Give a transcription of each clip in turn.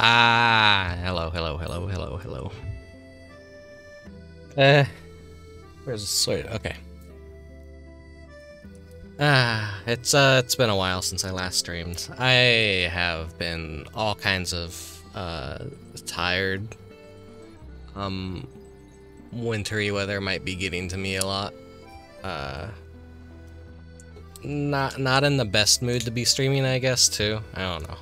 Ah, hello. Where's the sword? Okay. It's been a while since I last streamed. I have been all kinds of, tired. Wintry weather might be getting to me a lot. Not in the best mood to be streaming, I guess, too. I don't know.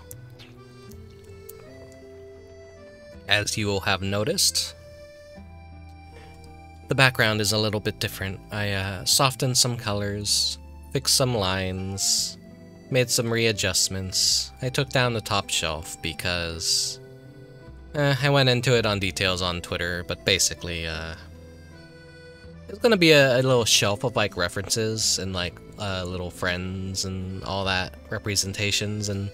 As you will have noticed, the background is a little bit different. I softened some colors, fixed some lines, made some readjustments. I took down the top shelf because I went into it on details on Twitter, but basically it's gonna be a little shelf of like references and like little friends and all that representations, and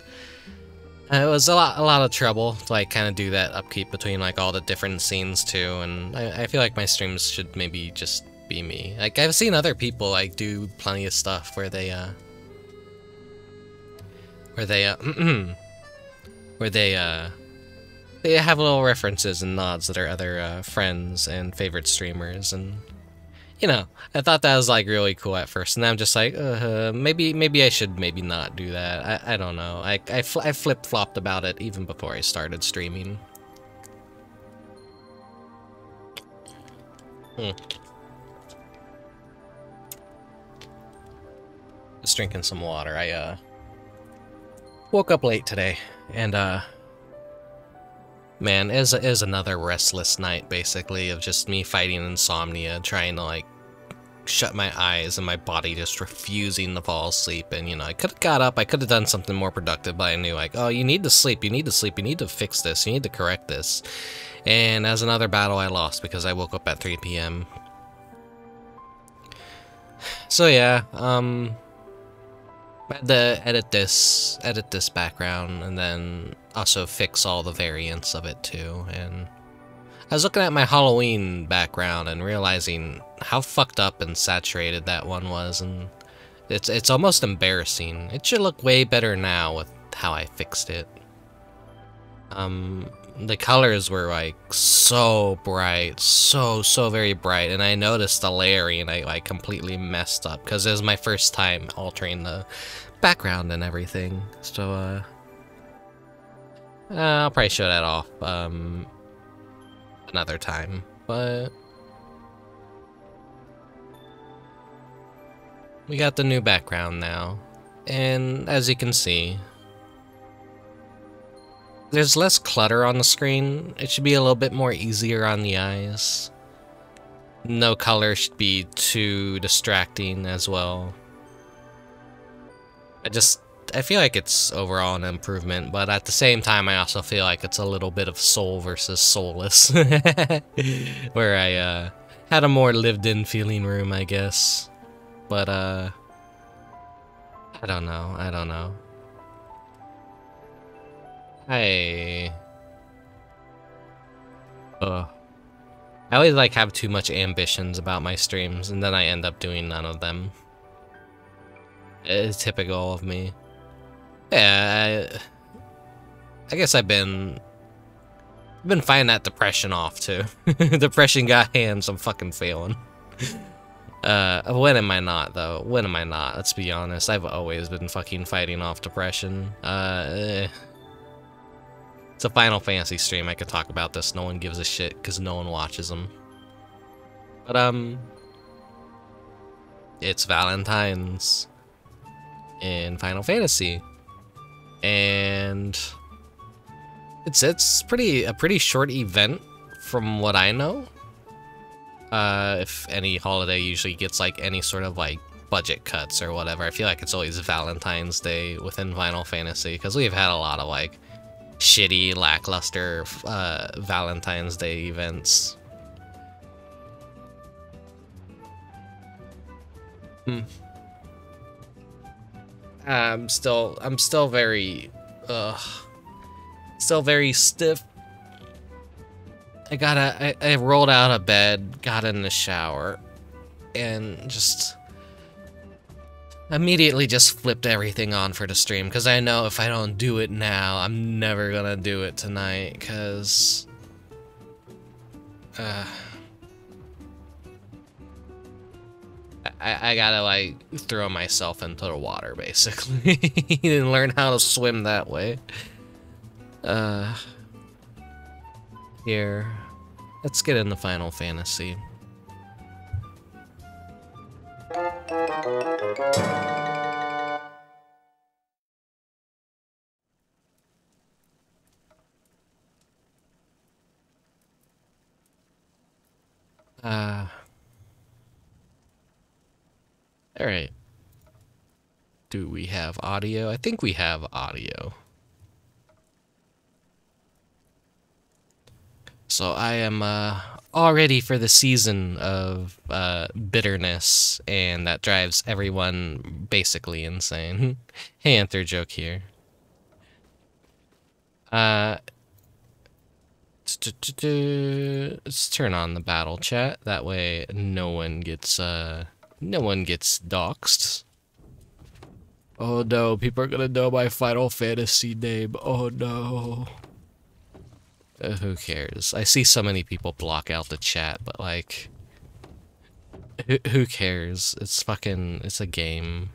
it was a lot of trouble to like kind of do that upkeep between like all the different scenes too, and I feel like my streams should maybe just be me. Like I've seen other people like do plenty of stuff where they they have little references and nods that are other friends and favorite streamers, and you know, I thought that was like really cool at first, and I'm just like, maybe I should maybe not do that. I don't know. I flip-flopped about it even before I started streaming. Just drinking some water. I woke up late today, and man, it is another restless night, basically, of just me fighting insomnia, trying to, like, shut my eyes and my body just refusing to fall asleep. And, you know, I could have got up, I could have done something more productive, but I knew, like, oh, you need to sleep, you need to sleep, you need to fix this, you need to correct this. And as another battle I lost because I woke up at 3 p.m. So, yeah, I had to edit this background, and then also fix all the variants of it too. And I was looking at my Halloween background and realizing how fucked up and saturated that one was, and it's almost embarrassing. It should look way better now with how I fixed it. The colors were like so bright, so very bright, and I noticed the layering I completely messed up because it was my first time altering the background and everything. So I'll probably show that off another time, but we got the new background now, and as you can see, there's less clutter on the screen. It should be a little bit more easier on the eyes. No color should be too distracting as well. I feel like it's overall an improvement, but at the same time I also feel like it's a little bit of soul versus soulless. Where I had a more lived-in feeling room, I guess. But I don't know. I always like have too much ambitions about my streams, and then I end up doing none of them. It's typical of me. Yeah, I guess I've been fighting that depression off too. Depression got hands, I'm fucking failing. When am I not though? When am I not? Let's be honest. I've always been fucking fighting off depression. It's a Final Fantasy stream, I could talk about this, no one gives a shit, because no one watches them. But, it's Valentine's in Final Fantasy. And it's a pretty short event from what I know. If any holiday usually gets, like, any sort of, like, budget cuts or whatever, I feel like it's always Valentine's Day within Final Fantasy, because we've had a lot of, like, shitty, lackluster Valentine's Day events. I'm still very stiff. I rolled out of bed, got in the shower, and just Immediately just flipped everything on for the stream, because I know if I don't do it now, I'm never gonna do it tonight, because... I gotta, like, throw myself into the water, basically. And learn how to swim that way. Here. Let's get into Final Fantasy. Alright. Do we have audio? I think we have audio. So I am all ready for the season of bitterness, and that drives everyone basically insane. Hey, Anther joke here. Let's turn on the battle chat. That way, no one gets doxxed. Oh no, people are gonna know my Final Fantasy name. Oh no. Who cares? I see so many people block out the chat, but like, who cares? It's a game.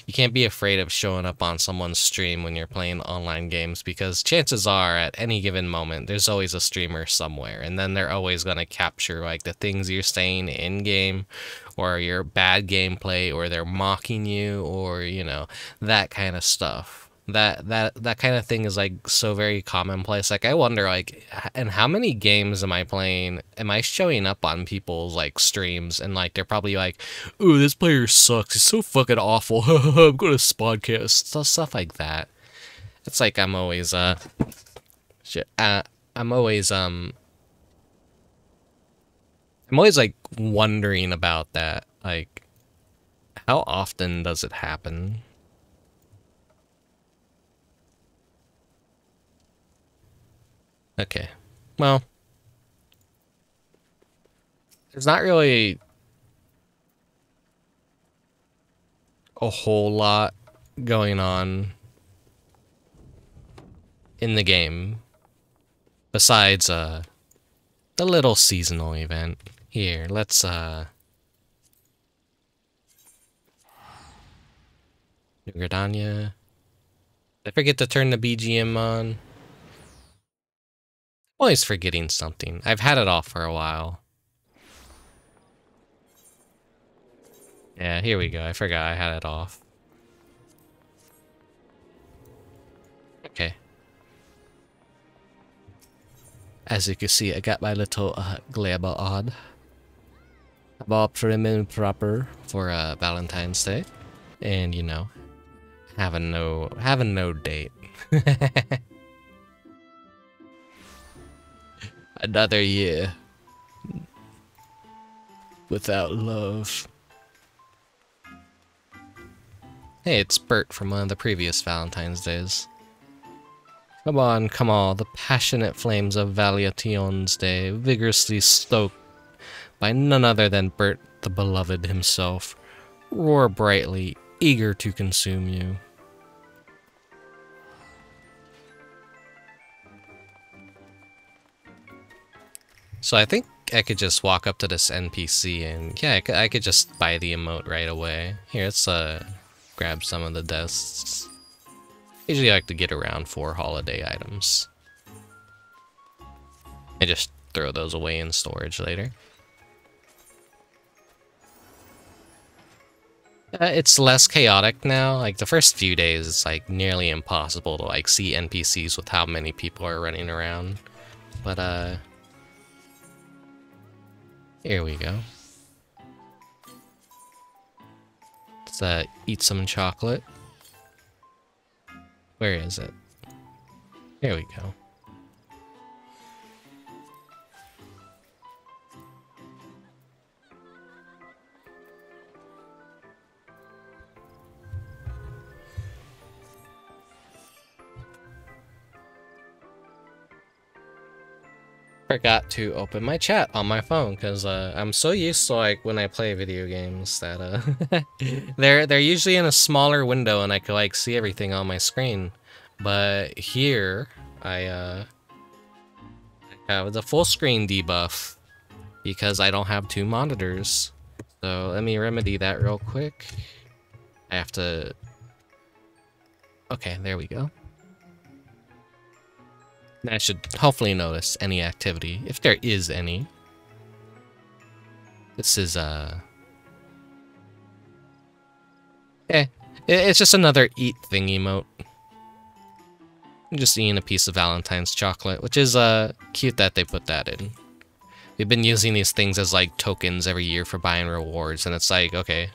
You can't be afraid of showing up on someone's stream when you're playing online games, because chances are at any given moment there's always a streamer somewhere, and then they're always going to capture like the things you're saying in game, or your bad gameplay, or they're mocking you, or you know, that kind of stuff. That kind of thing is like so very commonplace. Like I wonder, like, and how many games am I playing? Am I showing up on people's like streams and like they're probably like, "Ooh, this player sucks. He's so fucking awful." I'm going to Spodcast, stuff like that. It's like I'm always shit. I'm always like wondering about that. Like, how often does it happen? Okay, well, there's not really a whole lot going on in the game besides the little seasonal event. Here, let's New Gridania. Did I forget to turn the BGM on? Always forgetting something. I've had it off for a while. Yeah, here we go. I forgot I had it off. Okay. As you can see, I got my little glamour on. I'm all prim and proper for Valentine's Day. And, you know, having no date. Another year without love. Hey, it's Bert from one of the previous Valentine's Days. Come on, come on, the passionate flames of Valentine's Day, vigorously stoked by none other than Bert the Beloved himself, roar brightly, eager to consume you. So I think I could just walk up to this NPC and, yeah, I could just buy the emote right away. Here, let's grab some of the desks. Usually I like to get around 4 holiday items. And just throw those away in storage later. It's less chaotic now. Like, the first few days, it's like nearly impossible to like see NPCs with how many people are running around. But here we go. Let's eat some chocolate. Where is it? Here we go. forgot to open my chat on my phone because I'm so used to like when I play video games that they're usually in a smaller window and I could like see everything on my screen. But here I have the full screen debuff because I don't have 2 monitors. So let me remedy that real quick. I have to... Okay, there we go. I should hopefully notice any activity, if there is any. This is, it's just another eat thing emote. I'm just eating a piece of Valentine's chocolate, which is, cute that they put that in. We've been using these things as, like, tokens every year for buying rewards, and it's like, okay.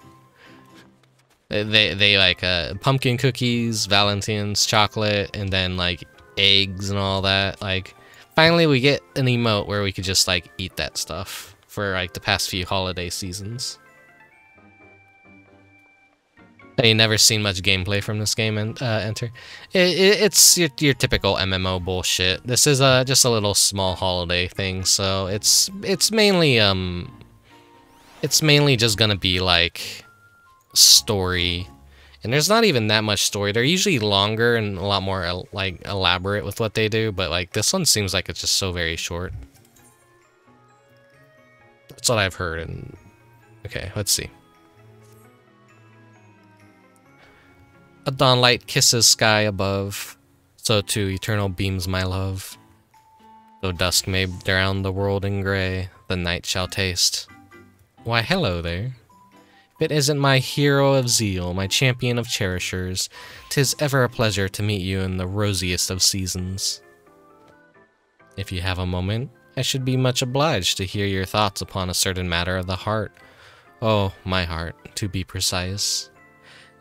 They like, pumpkin cookies, Valentine's chocolate, and then, like, eggs and all that. Like, finally we get an emote where we could just like eat that stuff for like the past few holiday seasons. You never seen much gameplay from this game, and Enter. It's your typical MMO bullshit. This is just a little small holiday thing, so it's mainly just gonna be like story. And there's not even that much story. They're usually longer and a lot more like elaborate with what they do, but like this one seems like it's just so very short. That's what I've heard. And okay, let's see. A dawnlight kisses sky above, so too eternal beams my love. Though dusk may drown the world in gray, the night shall taste. Why, hello there. It isn't my hero of zeal, my champion of cherishers. 'Tis ever a pleasure to meet you in the rosiest of seasons. If you have a moment, I should be much obliged to hear your thoughts upon a certain matter of the heart. Oh, my heart, to be precise.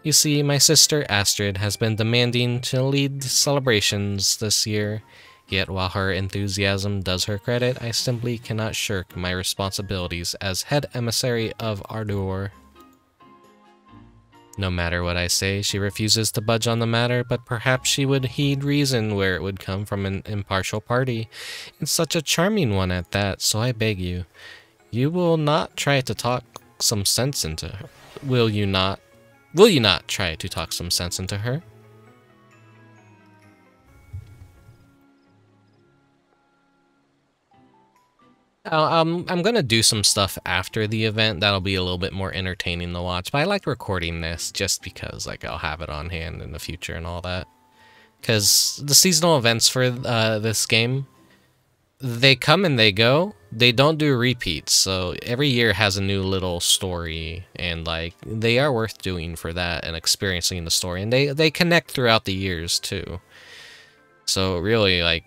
You see, my sister Astrid has been demanding to lead celebrations this year, yet while her enthusiasm does her credit, I simply cannot shirk my responsibilities as head emissary of Ardor. No matter what I say, she refuses to budge on the matter, but perhaps she would heed reason where it would come from an impartial party, and such a charming one at that, so I beg you. You will not try to talk some sense into her. Will you not try to talk some sense into her? I'm gonna do some stuff after the event that'll be a little bit more entertaining to watch, but I like recording this just because like I'll have it on hand in the future and all that. Because the seasonal events for this game, they come and they go. They don't do repeats, so every year has a new little story, and like they are worth doing for that and experiencing the story, and they connect throughout the years too. So really, like,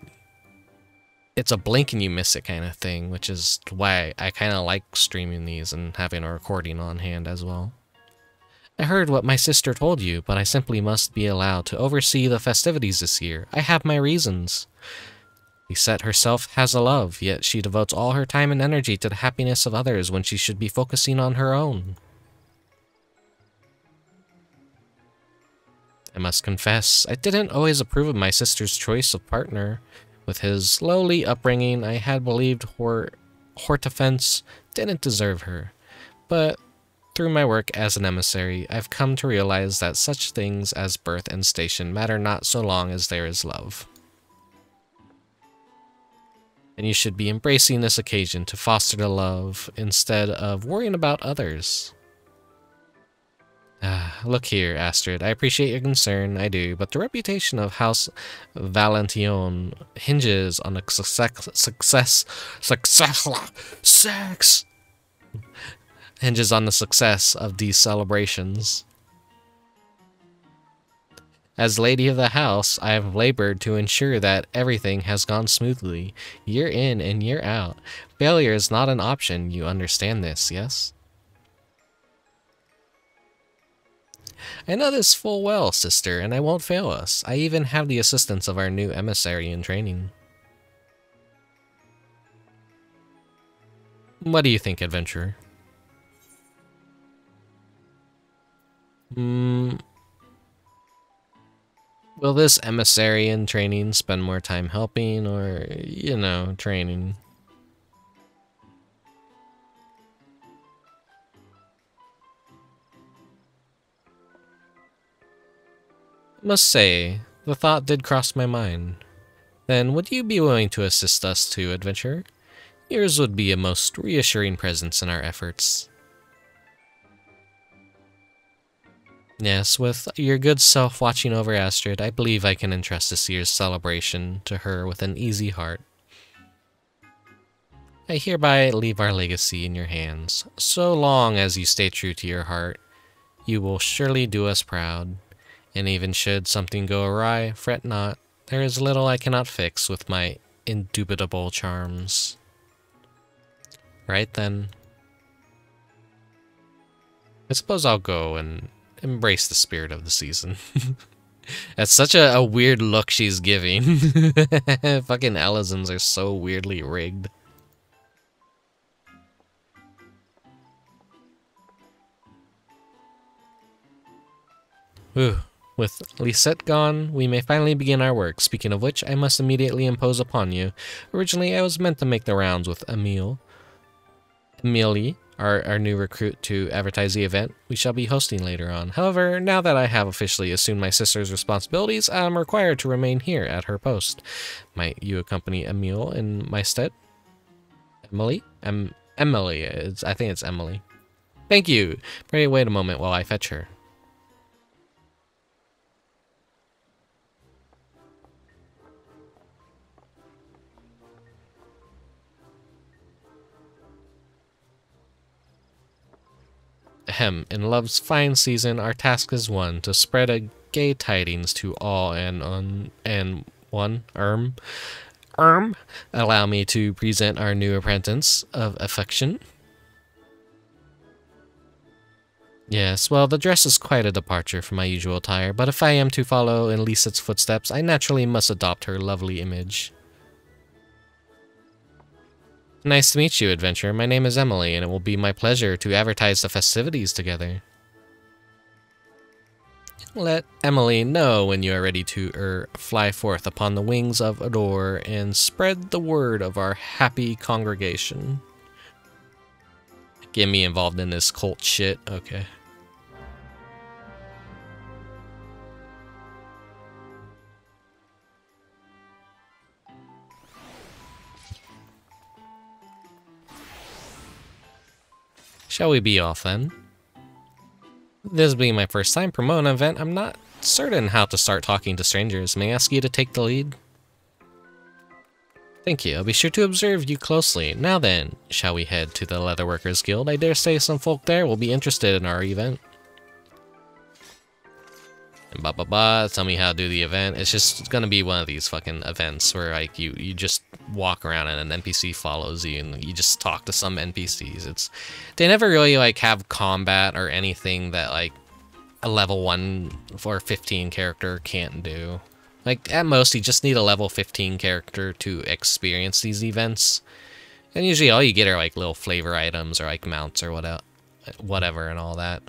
it's a blink and you miss it kind of thing, which is why I kind of like streaming these and having a recording on hand as well. I heard what my sister told you, but I simply must be allowed to oversee the festivities this year. I have my reasons. Lisette herself has a love, yet she devotes all her time and energy to the happiness of others when she should be focusing on her own. I must confess, I didn't always approve of my sister's choice of partner. With his lowly upbringing, I had believed Hortefence didn't deserve her. But through my work as an emissary, I've come to realize that such things as birth and station matter not so long as there is love. And you should be embracing this occasion to foster the love instead of worrying about others. Look here, Astrid, I appreciate your concern, I do, but the reputation of House Valentione hinges on the hinges on the success of these celebrations. As lady of the house, I have labored to ensure that everything has gone smoothly, year in and year out. Failure is not an option, you understand this, yes? I know this full well, sister, and I won't fail us. I even have the assistance of our new emissary in training. What do you think, adventurer? Will this emissary in training spend more time helping or, you know, training? Must say, the thought did cross my mind. Then would you be willing to assist us to adventure? Yours would be a most reassuring presence in our efforts. Yes, with your good self watching over Astrid, I believe I can entrust this year's celebration to her with an easy heart. I hereby leave our legacy in your hands. So long as you stay true to your heart, you will surely do us proud. And even should something go awry, fret not. There is little I cannot fix with my indubitable charms. Right then. I suppose I'll go and embrace the spirit of the season. That's such a weird look she's giving. Fucking Elizons are so weirdly rigged. Whew. With Lisette gone, we may finally begin our work. Speaking of which, I must immediately impose upon you. Originally, I was meant to make the rounds with Emily, our new recruit, to advertise the event we shall be hosting later on. However, now that I have officially assumed my sister's responsibilities, I am required to remain here at her post. Might you accompany Emile in my stead? Emily? Emily. I think it's Emily. Thank you. Pray wait a moment while I fetch her. Ahem, in love's fine season, our task is one, to spread a gay tidings to all allow me to present our new apprentice of affection. Yes, well, the dress is quite a departure from my usual attire, but if I am to follow in Lisette's footsteps, I naturally must adopt her lovely image. Nice to meet you, adventurer. My name is Emily, and it will be my pleasure to advertise the festivities together. Let Emily know when you are ready to fly forth upon the wings of Adore and spread the word of our happy congregation. Get me involved in this cult shit. Okay. Shall we be off then? This being my first time promoting an event, I'm not certain how to start talking to strangers. May I ask you to take the lead? Thank you. I'll be sure to observe you closely. Now then, shall we head to the Leatherworkers Guild? I dare say some folk there will be interested in our event. And tell me how to do the event. It's just gonna be one of these fucking events where like you just walk around and an NPC follows you and you just talk to some NPCs. They never really like have combat or anything that like a level 1 or 15 character can't do. Like at most you just need a level 15 character to experience these events. And usually all you get are like little flavor items or like mounts or whatever and all that.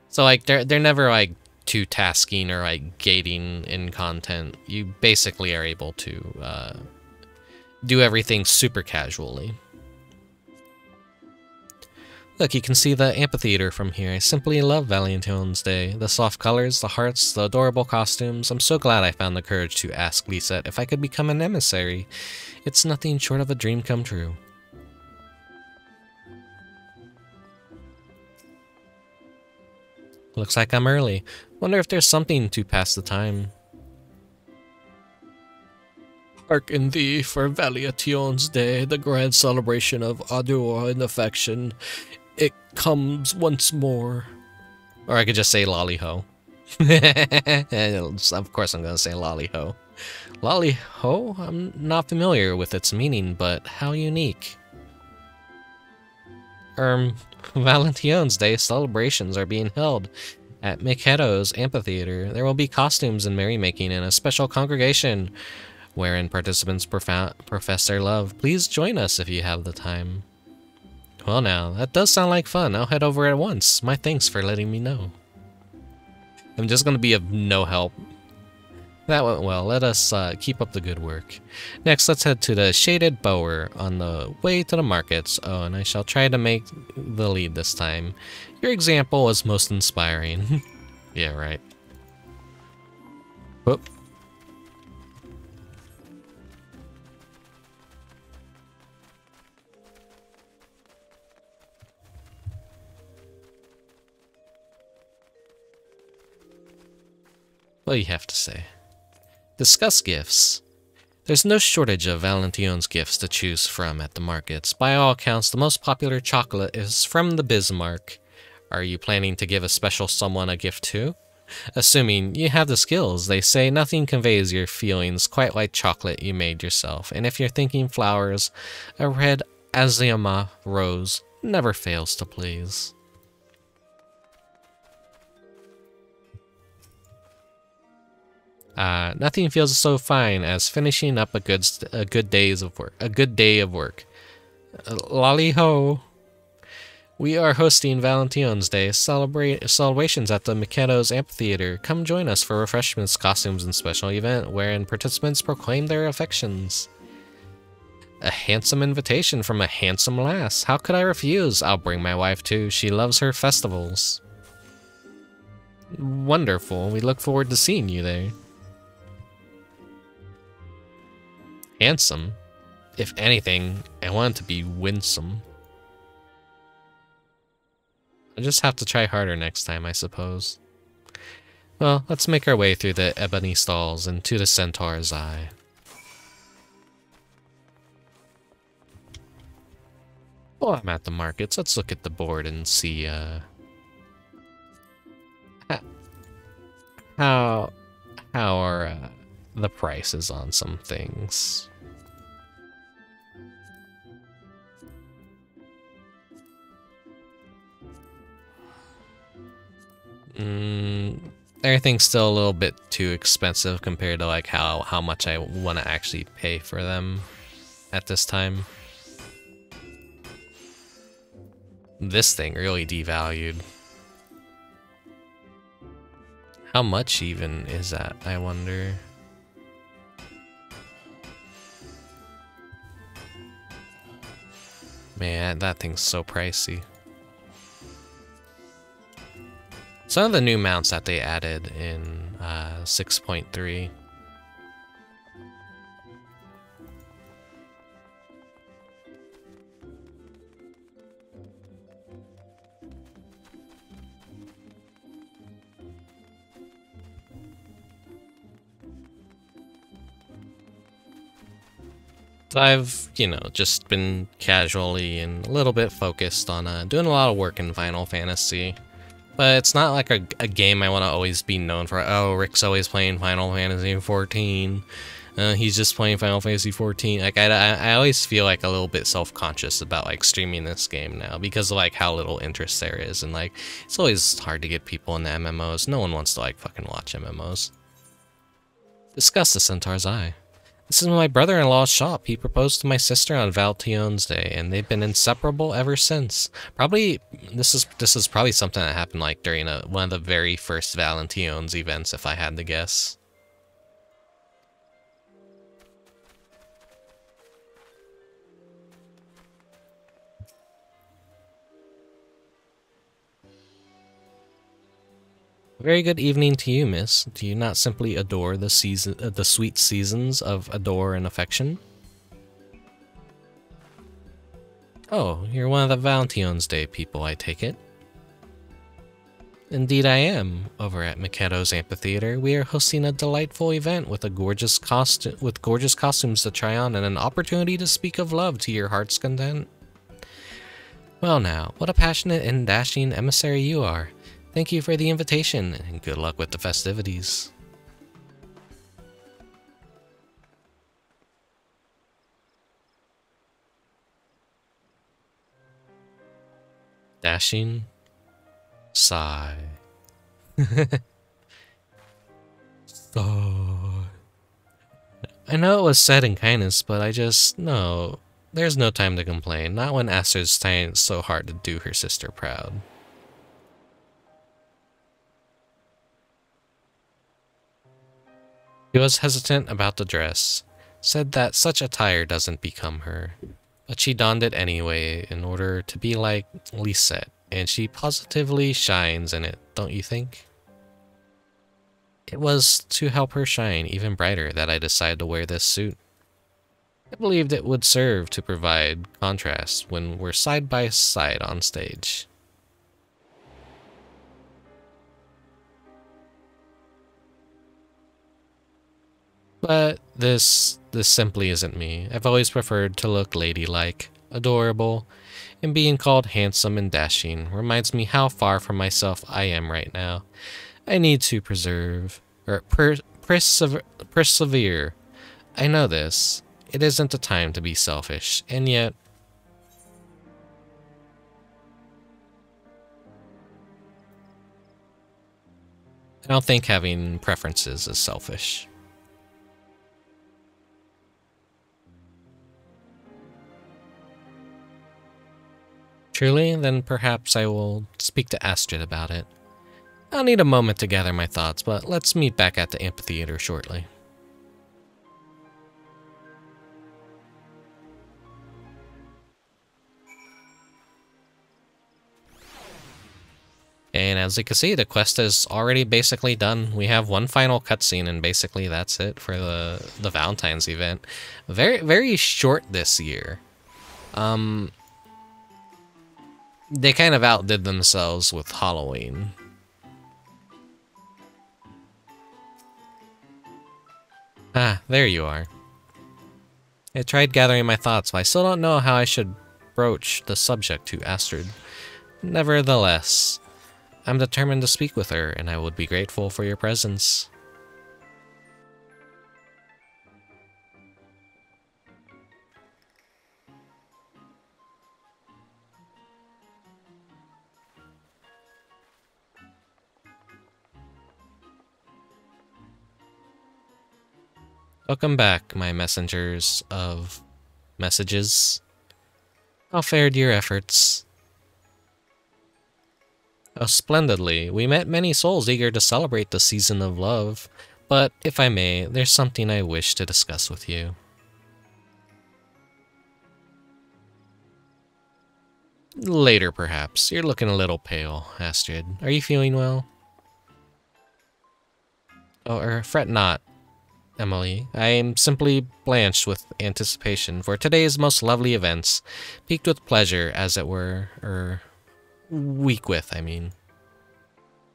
So like they're never like too tasking or like gating in content. You basically are able to do everything super casually. Look, you can see the amphitheater from here. I simply love Valentione's Day. The soft colors, the hearts, the adorable costumes. I'm so glad I found the courage to ask Lisette if I could become an emissary. It's nothing short of a dream come true. Looks like I'm early. Wonder if there's something to pass the time. Hearken thee for Valentione's Day, the grand celebration of ardor and affection. It comes once more. Or I could just say lolly-ho. Of course I'm gonna say lolly-ho. Lolly-ho? I'm not familiar with its meaning, but how unique. Valentione's Day celebrations are being held at Miketo's amphitheater. There will be costumes and merrymaking and a special congregation wherein participants profess their love. Please join us if you have the time. Well now, that does sound like fun. I'll head over at once. My thanks for letting me know. I'm just gonna be of no help. That went well. Let us keep up the good work. Next, let's head to the Shaded Bower on the way to the markets. Oh, and I shall try to make the lead this time. Your example was most inspiring. Yeah, right. Whoop. What do you have to say? Discuss gifts. There's no shortage of Valentione's gifts to choose from at the markets. By all accounts, the most popular chocolate is from the Bismarck. Are you planning to give a special someone a gift too? Assuming you have the skills, they say nothing conveys your feelings quite like chocolate you made yourself. And if you're thinking flowers, a red azalea rose never fails to please. Nothing feels so fine as finishing up a good day of work. Lolly ho! We are hosting Valentine's Day celebrations at the Mikedo's Amphitheater. Come join us for refreshments, costumes, and special event wherein participants proclaim their affections. A handsome invitation from a handsome lass. How could I refuse? I'll bring my wife too. She loves her festivals. Wonderful. We look forward to seeing you there. Handsome? If anything, I want it to be winsome. I just have to try harder next time, I suppose. Well, let's make our way through the ebony stalls and to the Centaur's Eye. While I'm at the markets, let's look at the board and see, how are, the prices on some things. Everything's still a little bit too expensive compared to like how much I want to actually pay for them at this time. This thing really devalued. How much even is that, I wonder? Man, that thing's so pricey. Some of the new mounts that they added in 6.3. So I've, just been casually and a little bit focused on doing a lot of work in Final Fantasy. But it's not like a game I want to always be known for. Oh, Rick's always playing Final Fantasy 14. He's just playing Final Fantasy 14. Like, I always feel like a little bit self-conscious about like streaming this game now because of like how little interest there is, and like it's always hard to get people into MMOs. No one wants to like fucking watch MMOs. Discuss the Centaur's Eye. This is my brother-in-law's shop. He proposed to my sister on Valentine's Day, and they've been inseparable ever since. Probably, this is probably something that happened like during one of the very first Valentine's events, if I had to guess. Very good evening to you, miss. Do you not simply adore the sweet seasons of adore and affection? Oh, you're one of the Valentine's Day people, I take it. Indeed I am. Over at Mikedo's Amphitheater, we are hosting a delightful event with gorgeous costumes to try on and an opportunity to speak of love to your heart's content. Well now, what a passionate and dashing emissary you are. Thank you for the invitation, and good luck with the festivities. Dashing. Sigh. Sigh. I know it was said in kindness, but no. There's no time to complain, not when Aster's trying so hard to do her sister proud. She was hesitant about the dress, said that such attire doesn't become her, but she donned it anyway in order to be like Lisette, and she positively shines in it, don't you think? It was to help her shine even brighter that I decided to wear this suit. I believed it would serve to provide contrast when we're side by side on stage. But this simply isn't me. I've always preferred to look ladylike, adorable, and being called handsome and dashing reminds me how far from myself I am right now. I need to persevere. I know this. It isn't a time to be selfish, and yet... I don't think having preferences is selfish. Truly? Then perhaps I will speak to Astrid about it. I'll need a moment to gather my thoughts, but let's meet back at the amphitheater shortly. And as you can see, the quest is already basically done. We have one final cutscene, and basically that's it for the Valentine's event. Very, very short this year. They kind of outdid themselves with Halloween. Ah, there you are. I tried gathering my thoughts, but I still don't know how I should broach the subject to Astrid. Nevertheless, I'm determined to speak with her, and I would be grateful for your presence. Welcome back, my messengers of messages. How fared your efforts? Oh, splendidly. We met many souls eager to celebrate the season of love, but if I may, there's something I wish to discuss with you. Later, perhaps. You're looking a little pale, Astrid. Are you feeling well? Oh, fret not, Emily. I am simply blanched with anticipation for today's most lovely events, piqued with pleasure, as it were, weak with, I mean.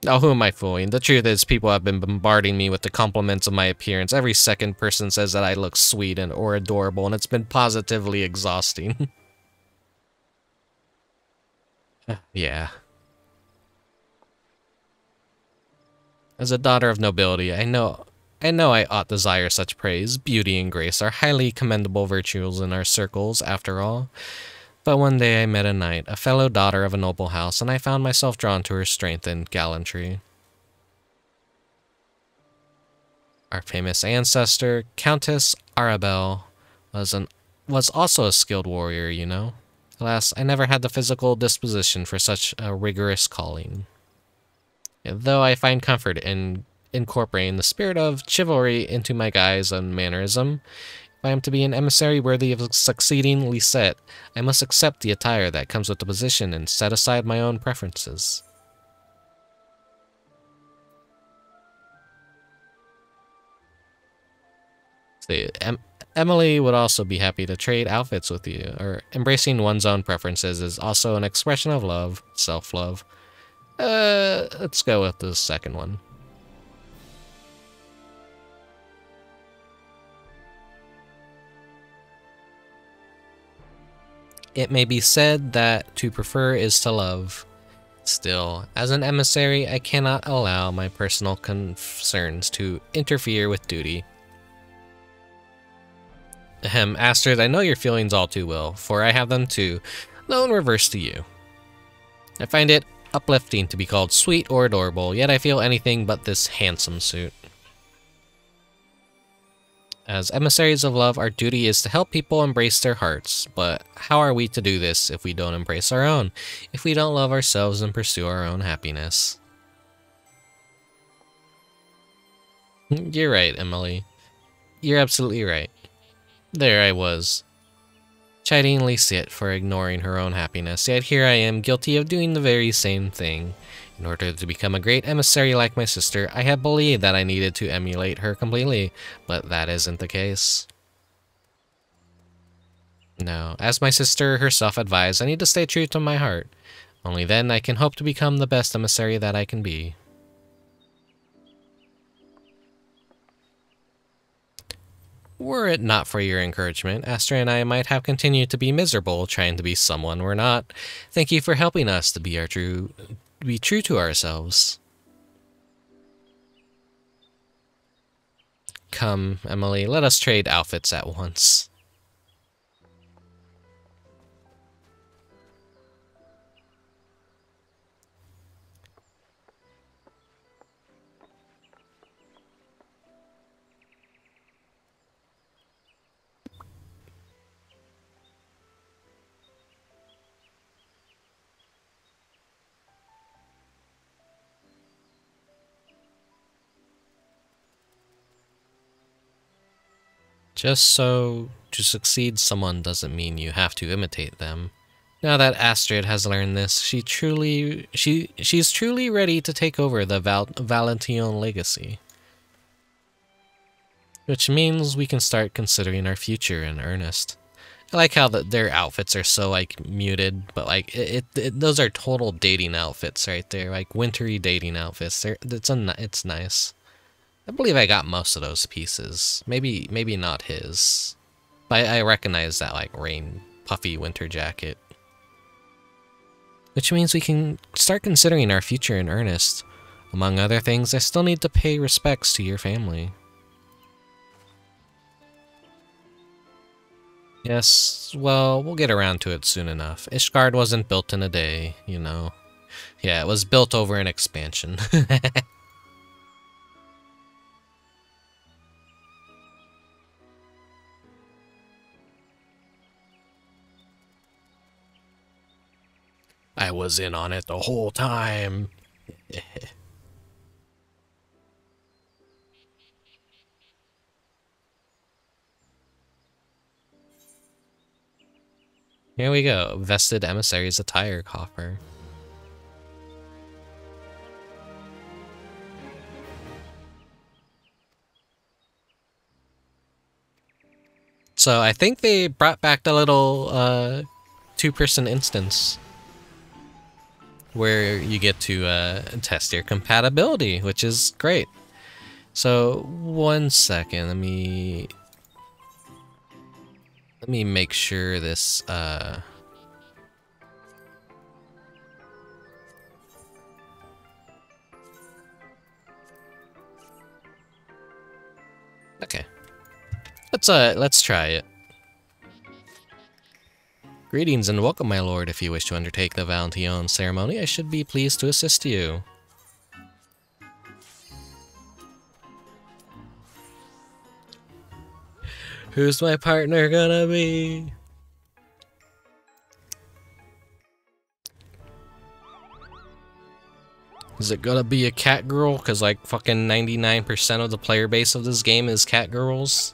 Oh, who am I fooling? The truth is, people have been bombarding me with the compliments of my appearance. Every second person says that I look sweet or adorable, and it's been positively exhausting. Yeah. As a daughter of nobility, I know I ought desire such praise. Beauty and grace are highly commendable virtues in our circles, after all. But one day I met a knight, a fellow daughter of a noble house, and I found myself drawn to her strength and gallantry. Our famous ancestor, Countess Arabelle, was also a skilled warrior, you know. Alas, I never had the physical disposition for such a rigorous calling. Though I find comfort in incorporating the spirit of chivalry into my guise and mannerism, if I am to be an emissary worthy of succeeding Lisette, I must accept the attire that comes with the position and set aside my own preferences. See, Emily would also be happy to trade outfits with you, or embracing one's own preferences is also an expression of love, self-love. Let's go with the second one. It may be said that to prefer is to love. Still, as an emissary, I cannot allow my personal concerns to interfere with duty. Astrid, I know your feelings all too well, for I have them too, though in reverse to you. I find it uplifting to be called sweet or adorable, yet I feel anything but this handsome suit. As emissaries of love, our duty is to help people embrace their hearts, but how are we to do this if we don't embrace our own, if we don't love ourselves and pursue our own happiness? You're right, Emily. You're absolutely right. There I was, chiding Lisette for ignoring her own happiness, yet here I am guilty of doing the very same thing. In order to become a great emissary like my sister, I had believed that I needed to emulate her completely, but that isn't the case. No, as my sister herself advised, I need to stay true to my heart. Only then I can hope to become the best emissary that I can be. Were it not for your encouragement, Astra and I might have continued to be miserable, trying to be someone we're not. Thank you for helping us to be true to ourselves. Come, Emily, let us trade outfits at once. Just so to succeed someone doesn't mean you have to imitate them. Now that Astrid has learned this, she's truly ready to take over the Valentione legacy. Which means we can start considering our future in earnest. I like how their outfits are so like muted, but like those are total dating outfits right there, like wintry dating outfits. It's nice. I believe I got most of those pieces. Maybe not his. But I recognize that like rain puffy winter jacket. Which means we can start considering our future in earnest. Among other things, I still need to pay respects to your family. Yes, well, we'll get around to it soon enough. Ishgard wasn't built in a day, you know. Yeah, it was built over an expansion. I was in on it the whole time. Here we go. Vested Emissary's attire coffer. So I think they brought back the little two-person instance where you get to test your compatibility, which is great. So 1 second, let me make sure this okay. Let's try it. Greetings and welcome, my lord. If you wish to undertake the Valentione ceremony, I should be pleased to assist you. Who's my partner gonna be? Is it gonna be a cat girl? Cause like fucking 99% of the player base of this game is cat girls?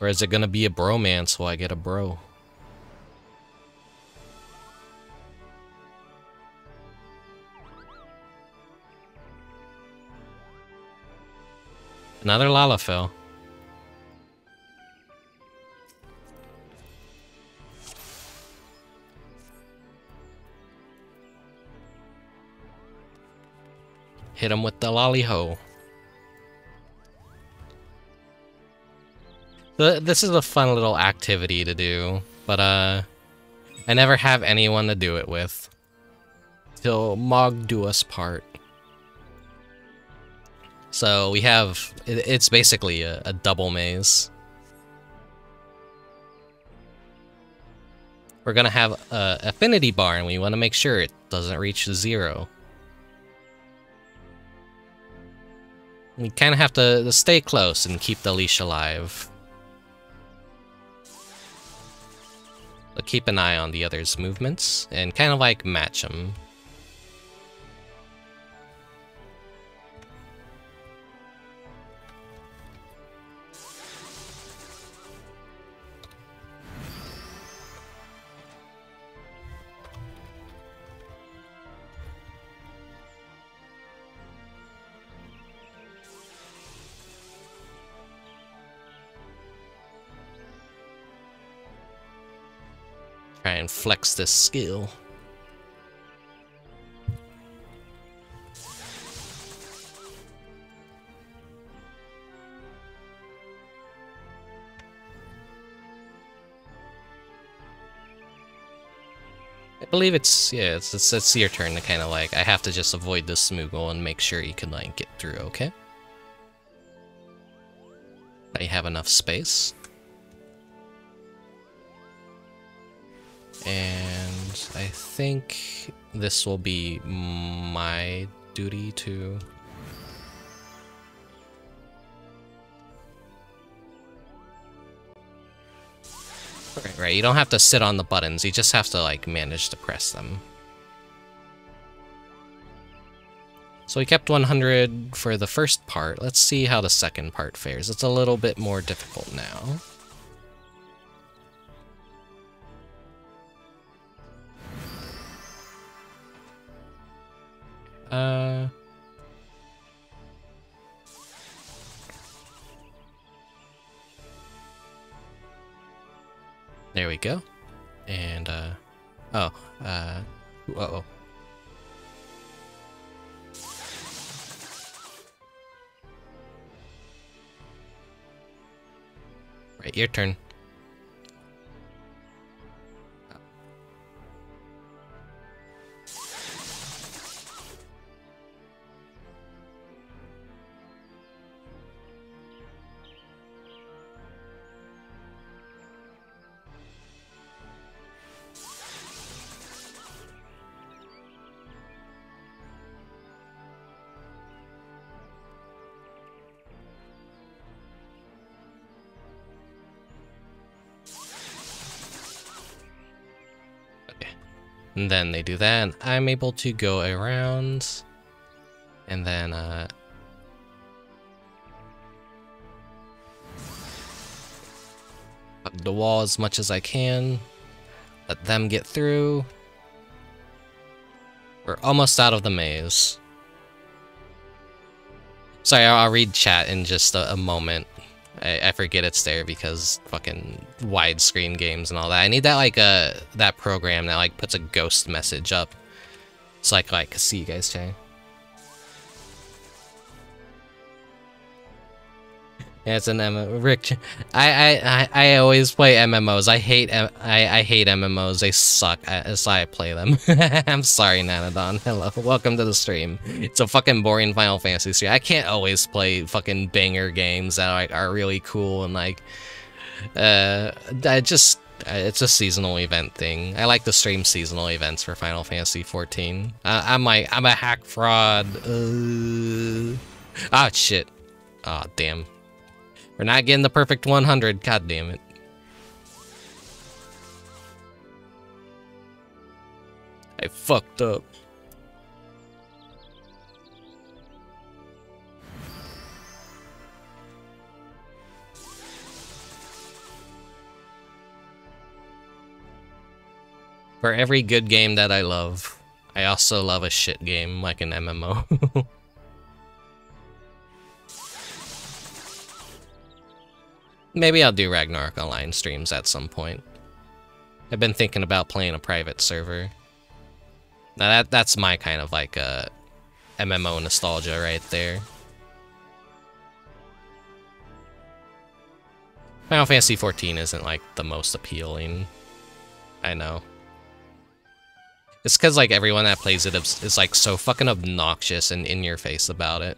Or is it gonna be a bromance so I get a bro? Another Lalafell. Hit him with the lolly-ho. This is a fun little activity to do, but I never have anyone to do it with. Till Mog do us part. So we have, it's basically a double maze. We're gonna have a affinity bar and we wanna make sure it doesn't reach 0. We kinda have to stay close and keep the leash alive. But keep an eye on the other's movements and kind of like match them. Try and flex this skill. I believe it's your turn to kind of like, I have to just avoid this Smoogle and make sure you can like get through, okay? I have enough space. And I think this will be my duty to... Right, you don't have to sit on the buttons, you just have to like manage to press them. So we kept 100 for the first part. Let's see how the second part fares. It's a little bit more difficult now. There we go. And, uh-oh. Right, your turn. And then they do that, and I'm able to go around, and then, hug the wall as much as I can, let them get through. We're almost out of the maze. Sorry, I'll read chat in just a moment. I forget it's there because fucking widescreen games and all that. I need that like that program that like puts a ghost message up so I can like see you guys chatting. Yeah, it's an MMO. Rick, I always play MMOs. I hate MMOs. They suck. That's why I play them. I'm sorry, Nanadon. Hello, welcome to the stream. It's a fucking boring Final Fantasy stream. I can't always play fucking banger games that like are really cool and like, it's a seasonal event thing. I like to stream seasonal events for Final Fantasy 14. I'm a hack fraud. Ah shit. Ah damn. We're not getting the perfect 100, god damn it. I fucked up. For every good game that I love, I also love a shit game like an MMO. Maybe I'll do Ragnarok Online streams at some point. I've been thinking about playing a private server. Now that's my kind of like MMO nostalgia right there. Final Fantasy 14 isn't like the most appealing. I know. It's because like everyone that plays it is like so fucking obnoxious and in your face about it.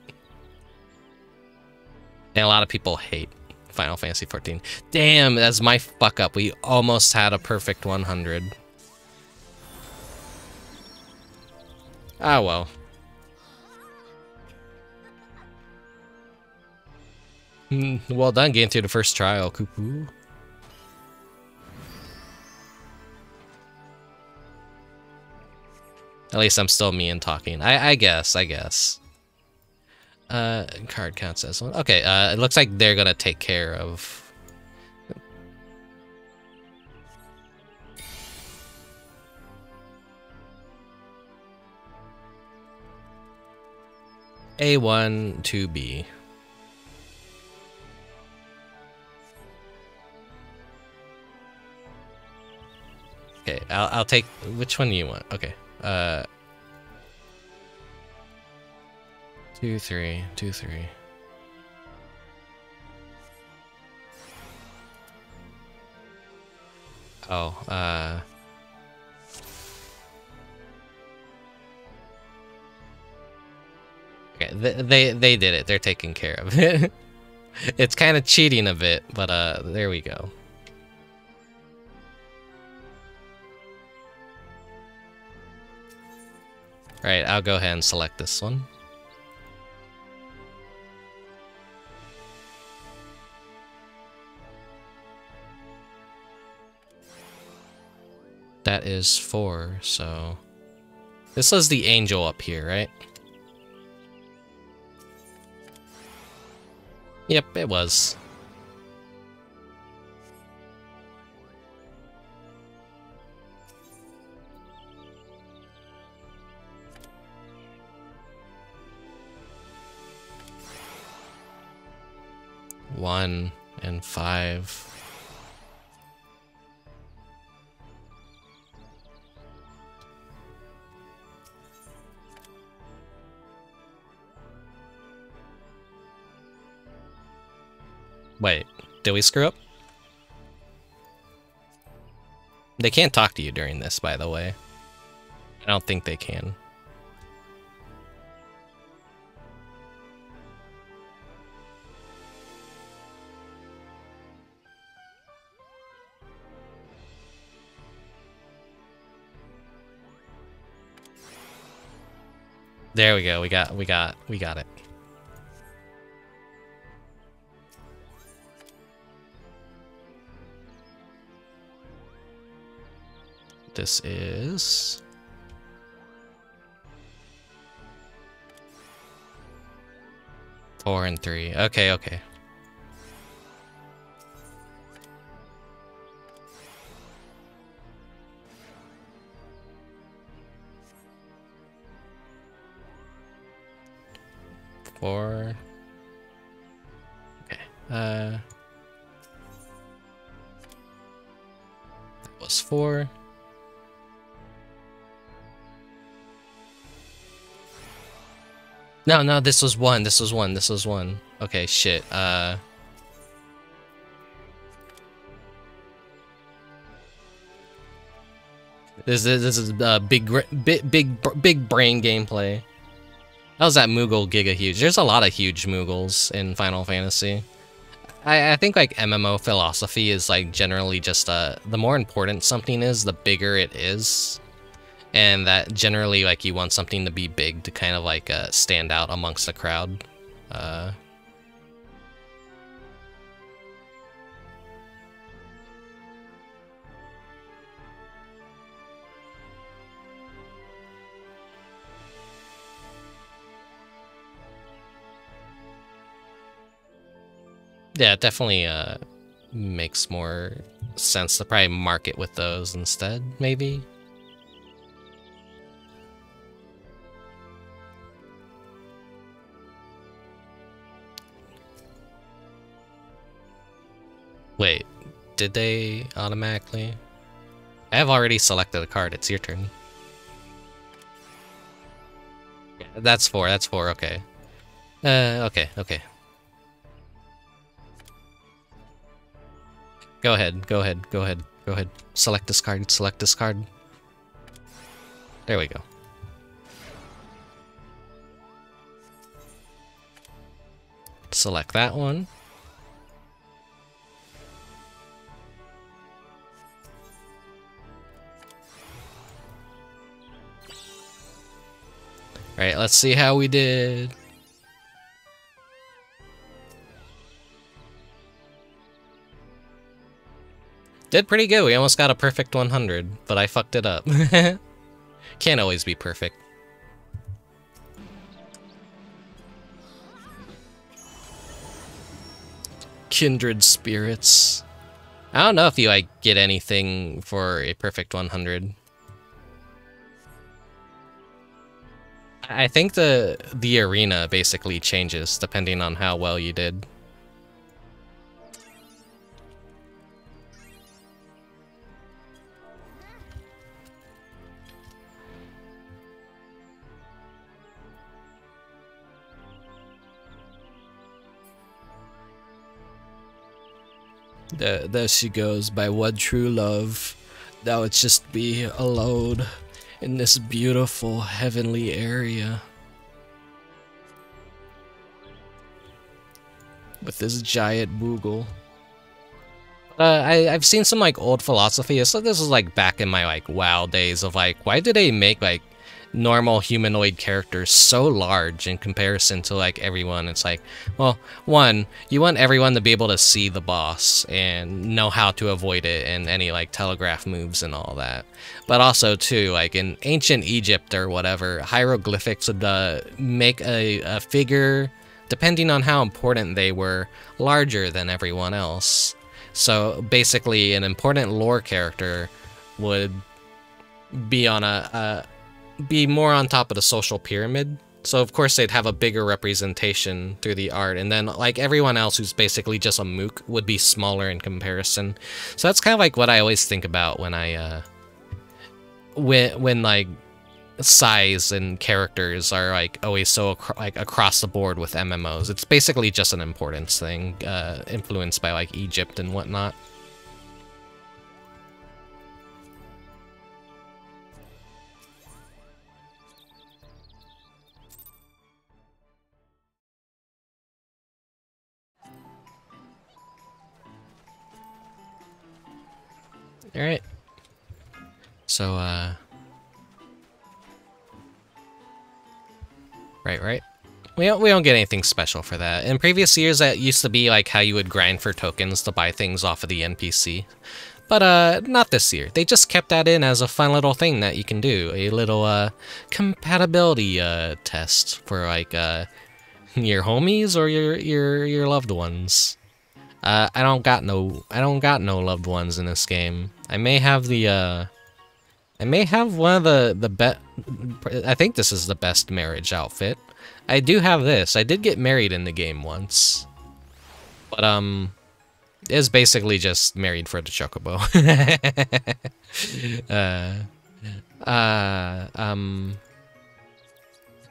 And a lot of people hate Final Fantasy 14. Damn, that's my fuck up. We almost had a perfect 100. Ah, well. Well done getting through the first trial, Cuckoo. At least I'm still me and talking. I guess. Card count says one. Okay, it looks like they're gonna take care of... A1 to B. Okay, I'll take... Which one do you want? Okay. 2, 3, 2, 3. Oh, okay, they did it. They're taking care of it. It's kind of cheating a bit, but there we go. All right, I'll go ahead and select this one. That is 4, so... This was the angel up here, right? Yep, it was. One and 5. Wait, did we screw up? They can't talk to you during this, by the way. I don't think they can. There we go. We got it. This is 4 and 3. Okay, okay. Four. Okay. That was 4. No, this was 1. This was 1. This was 1. Okay, shit. This is big brain gameplay. How's that Moogle giga huge? There's a lot of huge Moogles in Final Fantasy. I think like MMO philosophy is like generally just the more important something is, the bigger it is. And that generally, like, you want something to be big to kind of, like, stand out amongst the crowd. Yeah, it definitely makes more sense to probably market with those instead, maybe. Wait, did they automatically? I have already selected a card. It's your turn. Yeah, that's 4. That's 4. Okay. Okay. Okay. Go ahead. Go ahead. Go ahead. Go ahead. Select this card. Select this card. There we go. Select that one. Alright, let's see how we did. Did pretty good. We almost got a perfect 100, but I fucked it up. Can't always be perfect. Kindred spirits. I don't know if you like get anything for a perfect 100. I think the arena basically changes depending on how well you did. There she goes, by one true love. Now it's just me alone in this beautiful heavenly area. With this giant Moogle. I've seen some like old philosophy, so this is like back in my like WoW days of like, why do they make like normal humanoid characters so large in comparison to like everyone? It's like, well, one, you want everyone to be able to see the boss and know how to avoid it and any like telegraph moves and all that. But also too, like in ancient Egypt or whatever, hieroglyphics would make a figure, depending on how important they were, larger than everyone else. So basically an important lore character would be on be more on top of the social pyramid. So of course they'd have a bigger representation through the art, and then like everyone else who's basically just a mook would be smaller in comparison. So that's kind of like what I always think about when I when like size and characters are like always so like across the board with MMOs. It's basically just an importance thing, influenced by like Egypt and whatnot. All right. So Right. We don't get anything special for that. In previous years, that used to be like how you would grind for tokens to buy things off of the NPC. But not this year. They just kept that in as a fun little thing that you can do. A little compatibility test for like your homies or your loved ones. I don't got no loved ones in this game. I may have the I may have one of the best. I think this is the best marriage outfit. I do have this. I did get married in the game once, but it's basically just married for the chocobo.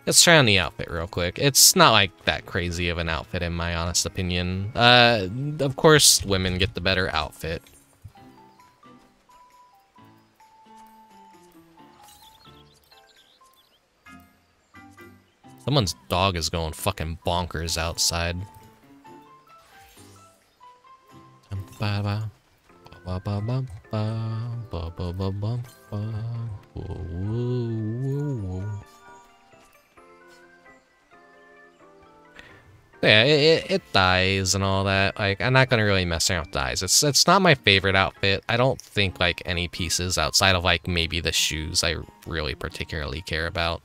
Let's try on the outfit real quick. It's not like that crazy of an outfit in my honest opinion. Of course, women get the better outfit. Someone's dog is going fucking bonkers outside. Yeah, it dies and all that. Like, I'm not gonna really mess around with dyes. It's not my favorite outfit. I don't think like any pieces outside of like maybe the shoes I really particularly care about.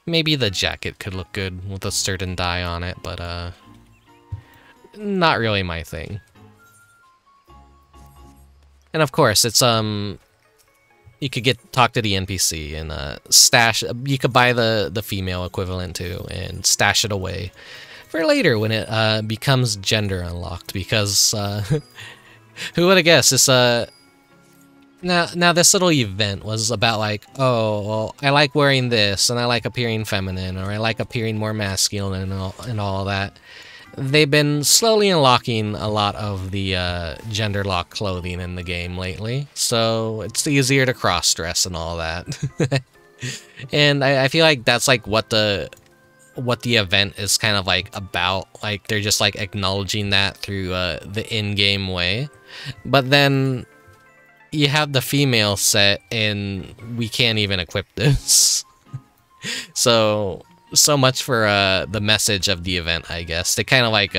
Maybe the jacket could look good with a certain dye on it, but not really my thing. And of course, it's you could talk to the NPC and stash. You could buy the female equivalent too and stash it away for later when it becomes gender unlocked. Because who would have guessed this? Now this little event was about like, oh, well, I like wearing this, and I like appearing feminine, or I like appearing more masculine, and all that. They've been slowly unlocking a lot of the gender lock clothing in the game lately, so it's easier to cross-dress and all that. And I feel like that's like what the event is kind of like about. Like they're just like acknowledging that through the in-game way, but then you have the female set, and we can't even equip this. So much for the message of the event, I guess. They kind of like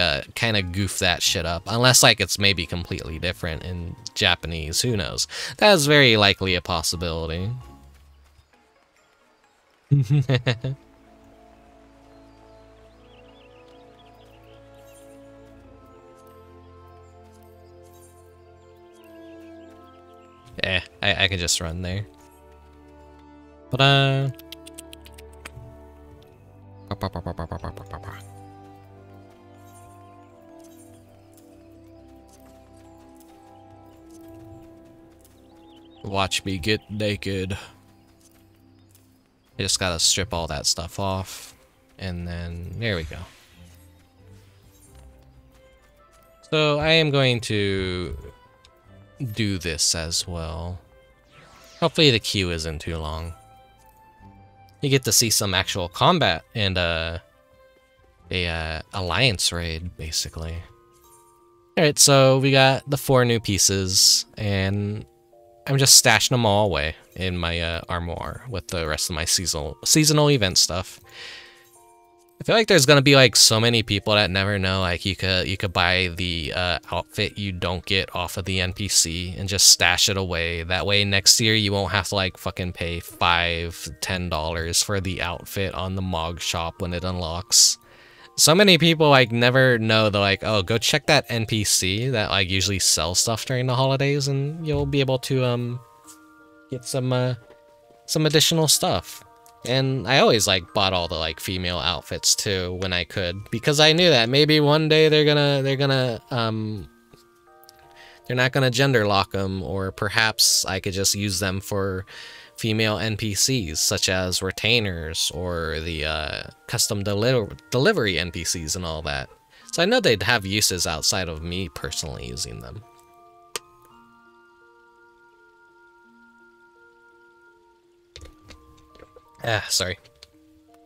goof that shit up, unless like it's maybe completely different in Japanese. Who knows? That is very likely a possibility. I could just run there. But watch me get naked. I just gotta strip all that stuff off, and then there we go. So I am going to do this as well. Hopefully the queue isn't too long. You get to see some actual combat and a alliance raid, basically. Alright, so we got the 4 new pieces, and I'm just stashing them all away in my armoire with the rest of my seasonal event stuff. I feel like there's gonna be like so many people that never know like you could buy the outfit you don't get off of the NPC and just stash it away. That way next year you won't have to like fucking pay $5-10 for the outfit on the Mog shop when it unlocks. So many people like never know. They're like, oh, go check that NPC that like usually sells stuff during the holidays, and you'll be able to get some additional stuff. And I always like bought all the like female outfits too when I could, because I knew that maybe one day they're not gonna gender lock them, or perhaps I could just use them for female NPCs such as retainers or the custom delivery NPCs and all that. So I know they'd have uses outside of me personally using them. Sorry.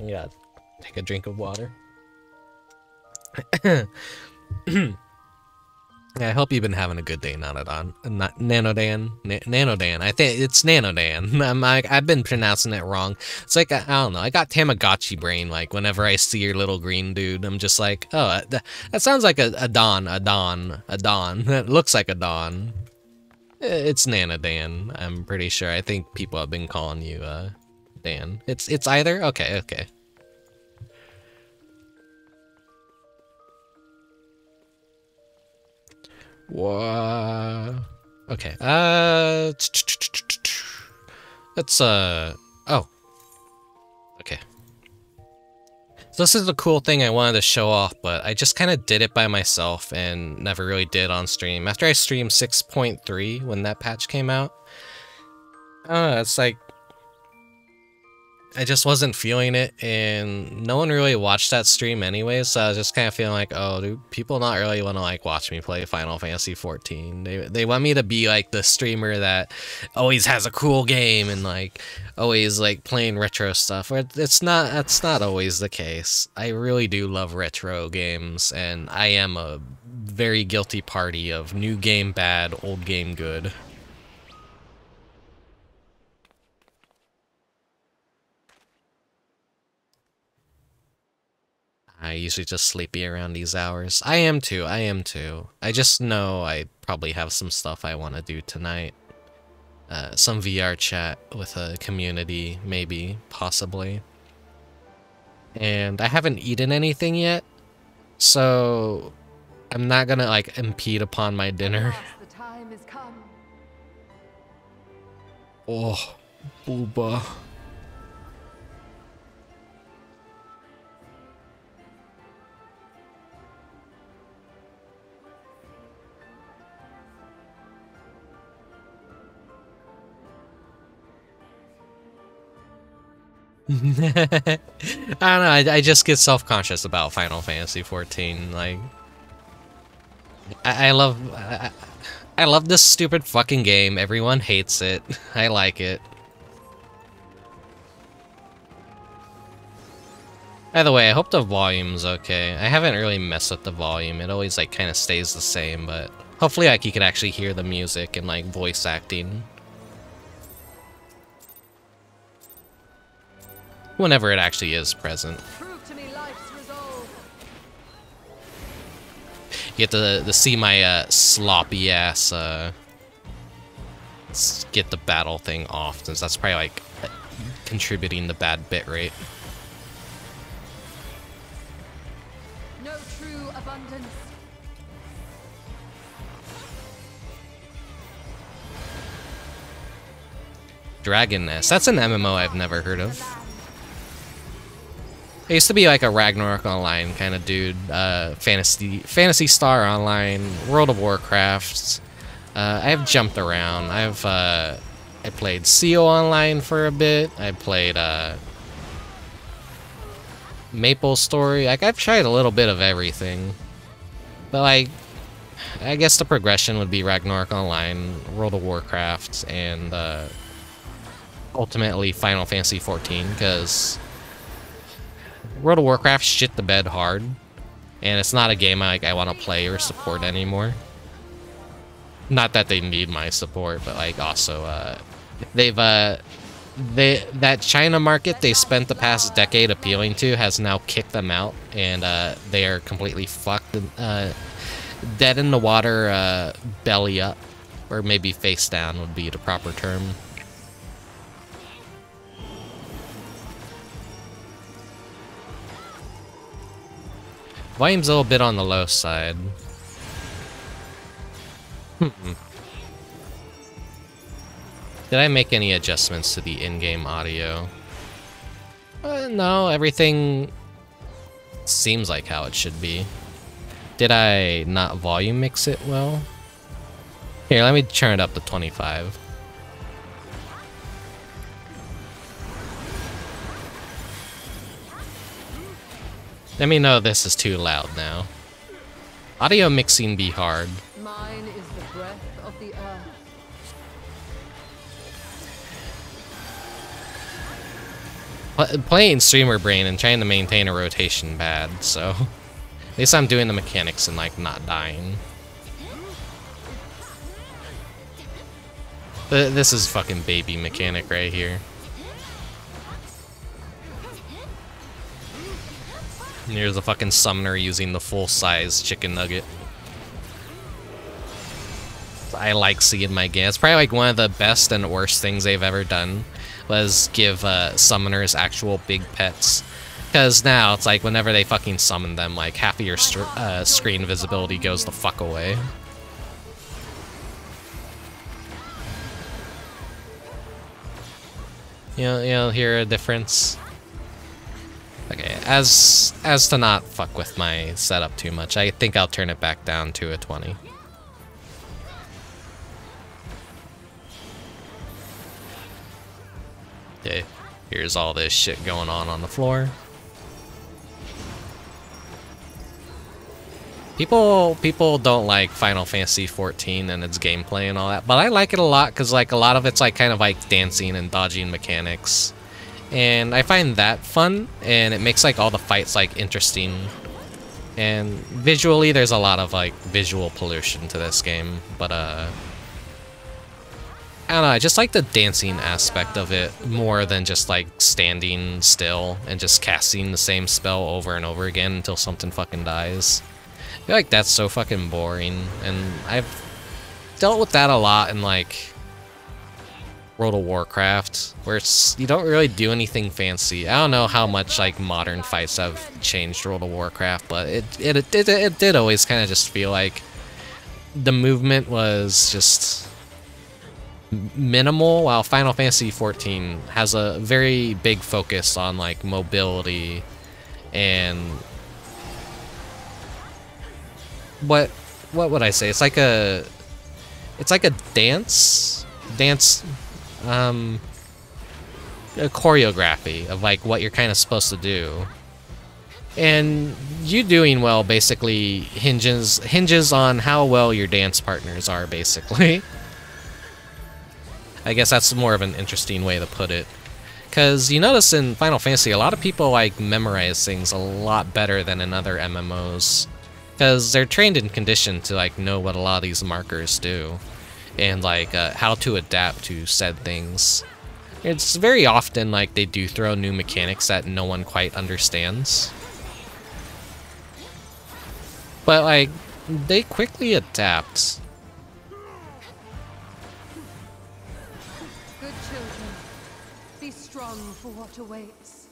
Yeah, take a drink of water. Yeah, I hope you've been having a good day, Nanodan. Not Nanodan. Nanodan. I think it's Nanodan. I've been pronouncing it wrong. It's like, I don't know. I got Tamagotchi brain. Like, whenever I see your little green dude, I'm just like, oh, that sounds like a Don. That looks like a Don. It's Nanodan. I'm pretty sure. I think people have been calling you, Dan. It's either? Okay, okay. Whoa. Okay, let's, oh. Okay. So this is the cool thing I wanted to show off, but I just kind of did it by myself and never really did on stream. After I streamed 6.3 when that patch came out, it's like, I just wasn't feeling it, and no one really watched that stream anyways, so I was just kind of feeling like, oh, do people not really want to like watch me play Final Fantasy XIV? They want me to be like the streamer that always has a cool game and like always like playing retro stuff. That's not always the case. I really do love retro games, and I am a very guilty party of new game bad, old game good. I usually just sleepy around these hours. I am too. I just know I probably have some stuff I want to do tonight. Some VR chat with a community, maybe, possibly. And I haven't eaten anything yet, so I'm not gonna like impede upon my dinner. The time has come. Oh, booba. I don't know, I just get self-conscious about Final Fantasy XIV, like... I love this stupid fucking game, everyone hates it, I like it. By the way, I hope the volume's okay. I haven't really messed with the volume, it always like kind of stays the same, but... Hopefully like you could actually hear the music and like voice acting. Whenever it actually is present. You get to see my sloppy ass get the battle thing off, since that's probably like contributing the bad bitrate. No true abundance. Dragon Nest. That's an MMO I've never heard of. I used to be like a Ragnarok Online kind of dude, Fantasy Star Online, World of Warcraft. I've jumped around. I played CO Online for a bit. I played Maple Story. Like I've tried a little bit of everything, but like I guess the progression would be Ragnarok Online, World of Warcraft, and ultimately Final Fantasy XIV, because World of Warcraft shit the bed hard, and it's not a game I want to play or support anymore. Not that they need my support, but like also that China market they spent the past decade appealing to has now kicked them out, and they are completely fucked, dead in the water, belly up, or maybe face down would be the proper term. Volume's a little bit on the low side. Did I make any adjustments to the in-game audio? No, everything seems like how it should be. Did I not volume mix it well? Here, let me turn it up to 25. Let me know this is too loud now. Audio mixing be hard. Mine is the breath of the earth. Playing streamer brain and trying to maintain a rotation bad, so at least I'm doing the mechanics and like not dying. This is fucking baby mechanic right here. And here's a fucking summoner using the full-size chicken nugget. I like seeing my game. It's probably like one of the best and worst things they've ever done was give summoners actual big pets. Because now it's like whenever they fucking summon them, like half of your screen visibility goes the fuck away. You hear a difference? Okay, as to not fuck with my setup too much, I think I'll turn it back down to a 20. Okay, here's all this shit going on the floor. People don't like Final Fantasy XIV and its gameplay and all that, but I like it a lot because like a lot of it's like kind of like dancing and dodging mechanics. And I find that fun, and it makes like all the fights like interesting. And visually, there's a lot of like visual pollution to this game, but I don't know, I just like the dancing aspect of it more than just like standing still and just casting the same spell over and over again until something fucking dies. I feel like that's so fucking boring, and I've dealt with that a lot in like World of Warcraft, where you don't really do anything fancy. I don't know how much like modern fights have changed World of Warcraft, but it did always kind of just feel like the movement was just minimal, while Final Fantasy XIV has a very big focus on like mobility and what would I say? It's like a dance a choreography of like what you're kind of supposed to do, and you doing well basically hinges on how well your dance partners are, basically. I guess that's more of an interesting way to put it, because you notice in Final Fantasy a lot of people like memorize things a lot better than in other MMOs, because they're trained and conditioned to like know what a lot of these markers do and like how to adapt to said things. It's very often like they do throw new mechanics that no one quite understands, but like they quickly adapt. Good children, be strong for what awaits.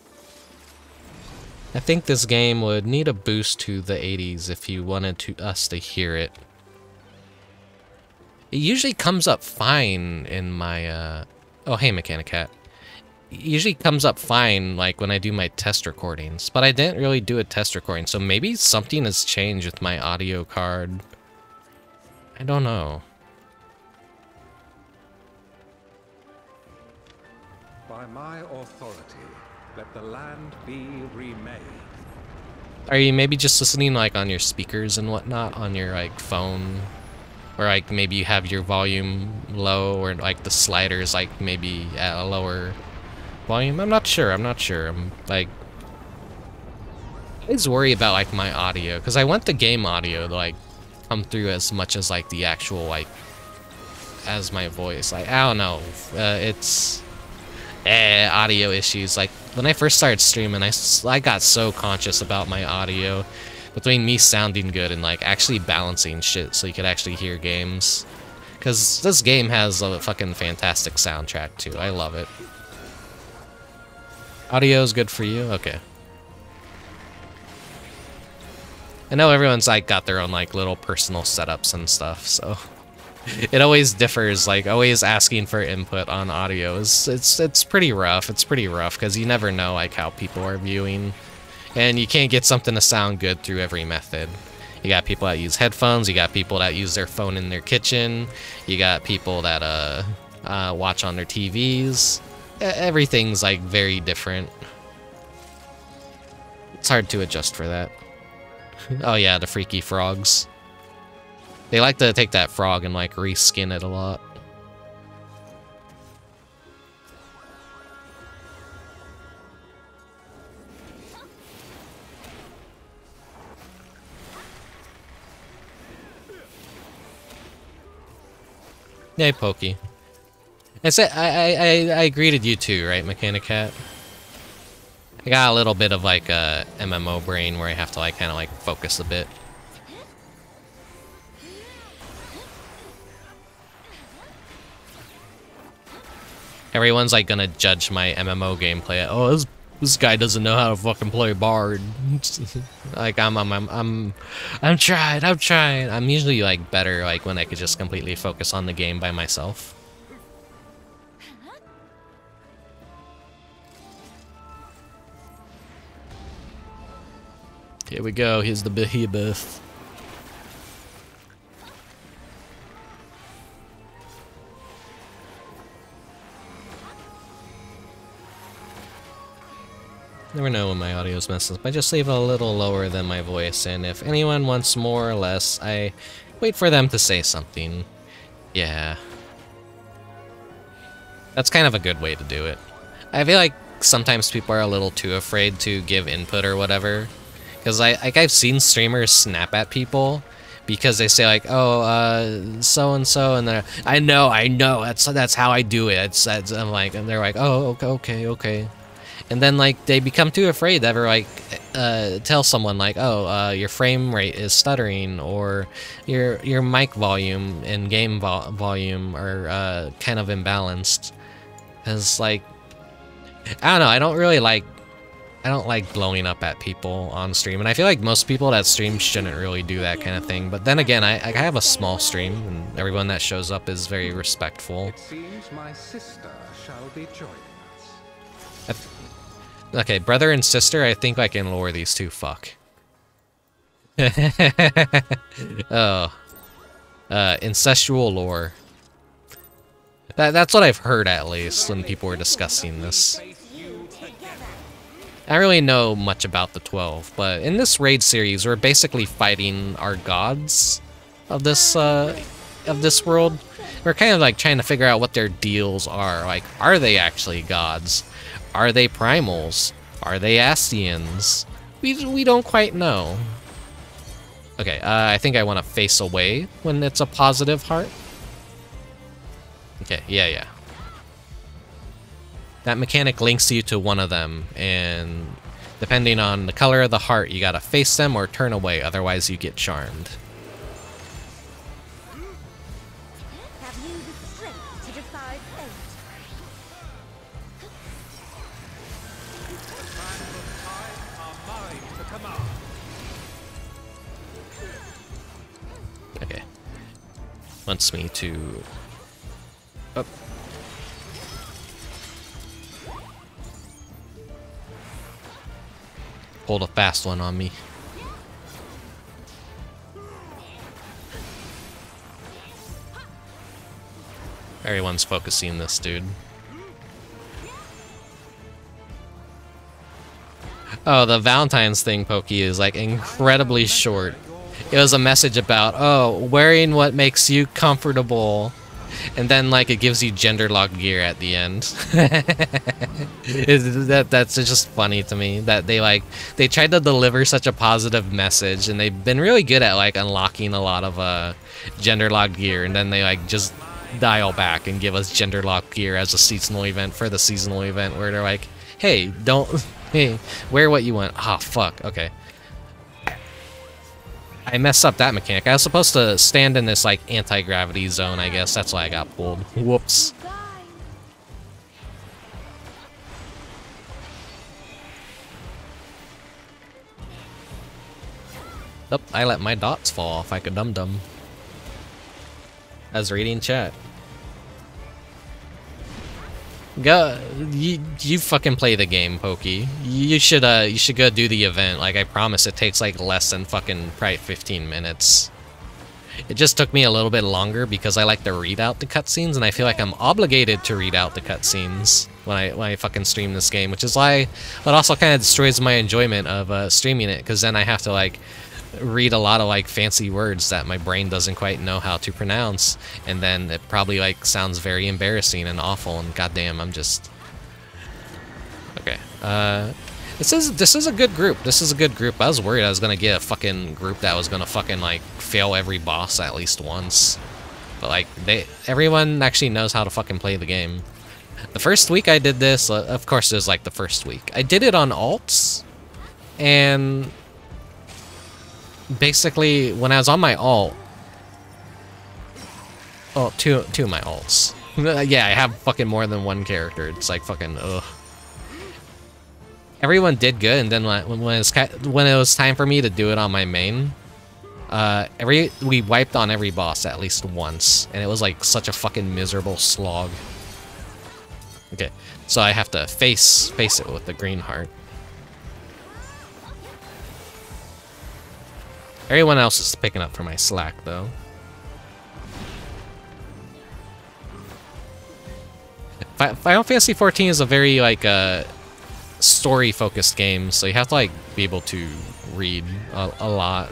I think this game would need a boost to the 80s if you wanted us to hear it. It usually comes up fine in my, oh hey Mechanic Cat. It usually comes up fine like when I do my test recordings, but I didn't really do a test recording, so maybe something has changed with my audio card. I don't know. By my authority, let the land be remade. Are you maybe just listening like on your speakers and whatnot on your like phone? Or like maybe you have your volume low or like the sliders like maybe at a lower volume? I'm not sure. I'm like I always worry about like my audio because I want the game audio to like come through as much as like the actual like as my voice. Like I don't know. It's audio issues. Like when I first started streaming, I got so conscious about my audio between me sounding good and like actually balancing shit so you could actually hear games. Because this game has a fucking fantastic soundtrack too. I love it. Audio is good for you? Okay. I know everyone's like got their own like little personal setups and stuff, so it always differs. Like always asking for input on audio it's pretty rough. It's pretty rough because you never know like how people are viewing, and you can't get something to sound good through every method. You got people that use headphones. You got people that use their phone in their kitchen. You got people that watch on their TVs. Everything's like very different. It's hard to adjust for that. Oh yeah, the freaky frogs. They like to take that frog and like reskin it a lot. Yay, Pokey. I greeted you too, right, Mechanicat? I got a little bit of like a MMO brain where I have to like kind of like focus a bit. Everyone's like gonna judge my MMO gameplay. Oh, this guy doesn't know how to fucking play Bard. Like I'm trying. I'm usually like better like when I could just completely focus on the game by myself. Here we go. Here's the behemoth. Never know when my audio's messed up. I just leave it a little lower than my voice, and if anyone wants more or less, I wait for them to say something. Yeah. That's kind of a good way to do it. I feel like sometimes people are a little too afraid to give input or whatever. Because I've seen streamers snap at people because they say like, oh, so-and-so, and then I know, that's how I do it. I'm like, and they're like, oh, okay. And then like they become too afraid to ever like tell someone like, oh, your frame rate is stuttering, or your mic volume and game volume are kind of imbalanced. Cause like, I don't know, I don't like blowing up at people on stream, and I feel like most people that stream shouldn't really do that kind of thing. But then again, I have a small stream, and everyone that shows up is very respectful. It seems my sister shall be joining us. Okay, brother and sister, I think I can lure these two. Fuck. Oh. Incestual lore. That's what I've heard, at least, when people were discussing this. I don't really know much about the 12, but in this raid series, we're basically fighting our gods of this world. We're kind of like trying to figure out what their deals are. Like, are they actually gods? Are they primals? Are they Astians? We don't quite know. Okay, I think I want to face away when it's a positive heart. Okay, yeah. That mechanic links you to one of them, and depending on the color of the heart, you gotta face them or turn away, otherwise you get charmed. Have you the strength to decide fate? Okay. Wants me to... Oh. Pulled a fast one on me. Everyone's focusing this dude. Oh, the Valentine's thing, Pokey, is like incredibly short. It was a message about, oh, wearing what makes you comfortable. And then, like, it gives you gender-locked gear at the end. That's just funny to me that they tried to deliver such a positive message, and they've been really good at like unlocking a lot of gender-locked gear, and then they like just dial back and give us gender-locked gear as a seasonal event for the seasonal event, where they're like, hey, hey, wear what you want. Ah, fuck. Okay. I messed up that mechanic. I was supposed to stand in this, like, anti-gravity zone, I guess. That's why I got pulled. Whoops. Oh, I let my dots fall off like a dum-dum. I was reading chat. Go, you fucking play the game, Pokey. You should go do the event. Like, I promise it takes like less than fucking probably 15 minutes. It just took me a little bit longer because I like to read out the cutscenes, and I feel like I'm obligated to read out the cutscenes when I fucking stream this game, which is why it also kind of destroys my enjoyment of streaming it, because then I have to like read a lot of like fancy words that my brain doesn't quite know how to pronounce, and then it probably like sounds very embarrassing and awful, and goddamn, I'm just okay. This is a good group. This is a good group. I was worried I was gonna get a fucking group that was gonna fucking like fail every boss at least once, but like everyone actually knows how to fucking play the game. The first week I did this, of course it was like the first week I did it on alts, and basically, when I was on my alt, oh, two of my alts. Yeah, I have fucking more than one character. It's like fucking ugh. Everyone did good, and then when it was time for me to do it on my main, we wiped on every boss at least once, and it was like such a fucking miserable slog. Okay, so I have to face it with the green heart. Everyone else is picking up for my slack, though. Final Fantasy XIV is a very, like, story-focused game, so you have to, like, be able to read a lot.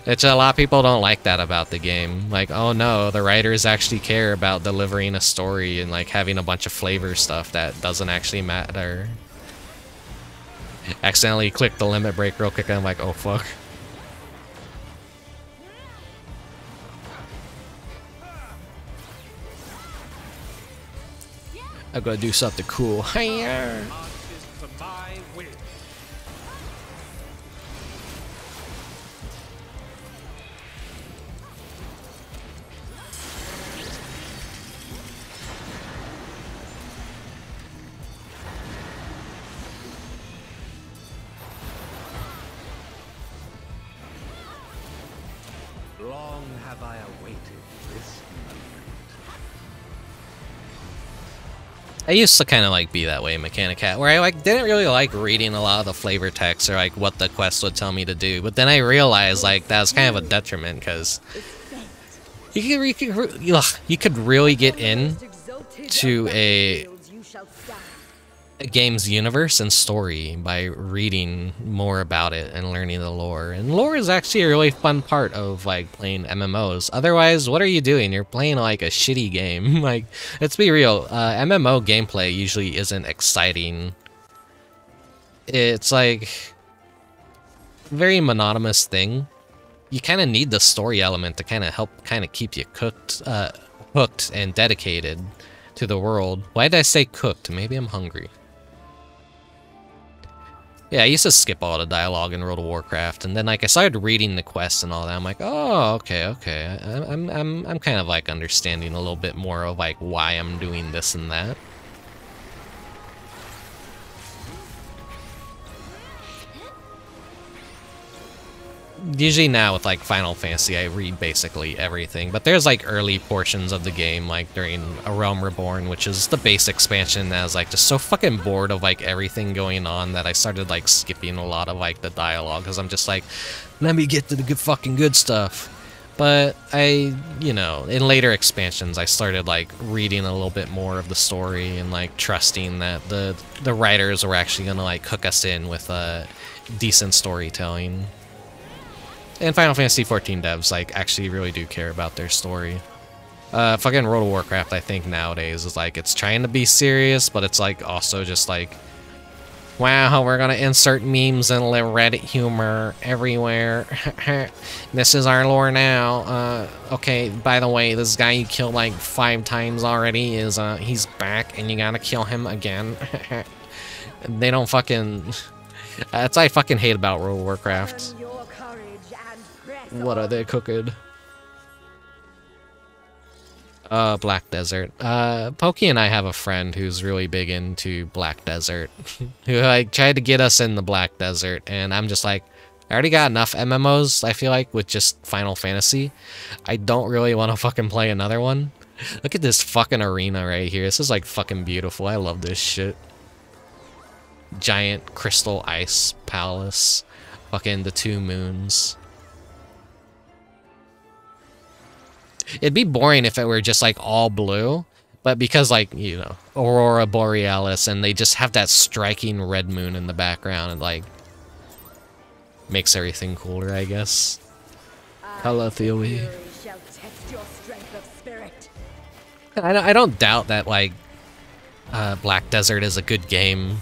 Which a lot of people don't like that about the game. Like, oh no, the writers actually care about delivering a story and, like, having a bunch of flavor stuff that doesn't actually matter. Accidentally clicked the limit break real quick, and I'm like, oh fuck. I'm gonna do something cool. Hiya! Long have I awaited this moment. I used to kind of like be that way, Mechanic Cat, where I like didn't really like reading a lot of the flavor text or like what the quest would tell me to do. But then I realized like that was kind of a detriment, because you could really get in to a game's universe and story by reading more about it and learning the lore. And lore is actually a really fun part of like playing MMOs. Otherwise, what are you doing? You're playing like a shitty game. Like, let's be real, MMO gameplay usually isn't exciting. It's like a very monotonous thing. You kind of need the story element to kind of help keep you hooked and dedicated to the world. Why did I say cooked? Maybe I'm hungry. Yeah, I used to skip all the dialogue in World of Warcraft, and then like I started reading the quests and all that. I'm like, oh, okay. I'm kind of like understanding a little bit more of like why I'm doing this and that. Usually now with like Final Fantasy, I read basically everything, but there's like early portions of the game, like during A Realm Reborn, which is the base expansion, that I was like just so fucking bored of like everything going on that I started like skipping a lot of like the dialogue, because I'm just like, let me get to the fucking good stuff. But you know, in later expansions, I started like reading a little bit more of the story and like trusting that the writers were actually gonna like hook us in with decent storytelling. And Final Fantasy XIV devs like actually really do care about their story. Fucking World of Warcraft, I think nowadays is like it's trying to be serious, but it's like also just like, wow, we're gonna insert memes and Reddit humor everywhere. This is our lore now. Okay, by the way, this guy you killed like 5 times already is, he's back and you gotta kill him again. They don't fucking... That's what I fucking hate about World of Warcraft. What are they cooking? Black Desert. Pokey and I have a friend who's really big into Black Desert, who like tried to get us in the Black Desert, and I'm just like, I already got enough MMOs, I feel like, with just Final Fantasy. I don't really want to fucking play another one. Look at this fucking arena right here. This is like fucking beautiful. I love this shit. Giant crystal ice palace. Fucking the 2 moons. It'd be boring if it were just like all blue, but because like, you know, Aurora Borealis, and they just have that striking red moon in the background, and like makes everything cooler, I guess. Hello, Theory. I don't doubt that like Black Desert is a good game.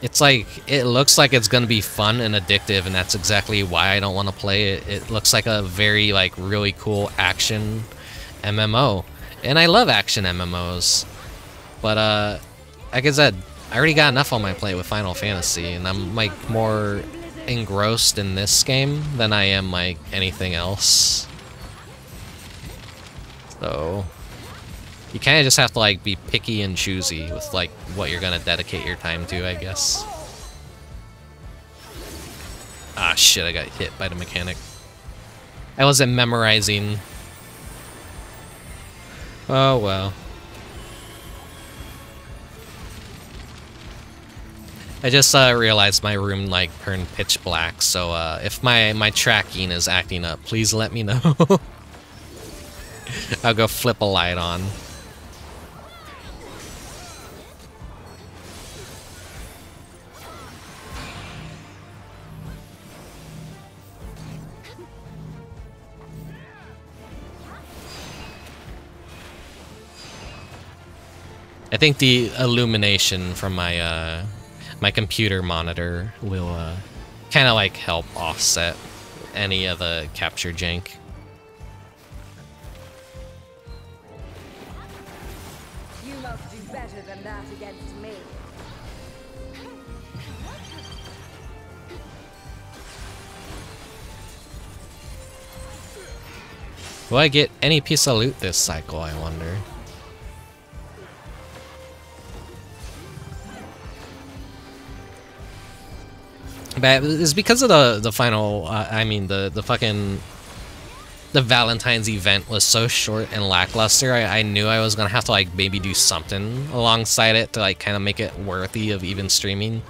It's like, it looks like it's gonna be fun and addictive, and that's exactly why I don't want to play it. It looks like a very, like, really cool action MMO. And I love action MMOs. But, like I said, I already got enough on my plate with Final Fantasy, and I'm, like, more engrossed in this game than I am, like, anything else. So... you kind of just have to, like, be picky and choosy with, like, what you're gonna dedicate your time to, I guess. Ah, shit, I got hit by the mechanic. I wasn't memorizing. Oh, well. I just realized my room, like, turned pitch black, so if my tracking is acting up, please let me know. I'll go flip a light on. I think the illumination from my my computer monitor will kind of like help offset any of the capture jank. You must do better than that against me. Will I get any piece of loot this cycle, I wonder? But it's because of the final, I mean, the fucking, the Valentine's event was so short and lackluster, I knew I was gonna have to, like, maybe do something alongside it to, like, kind of make it worthy of even streaming.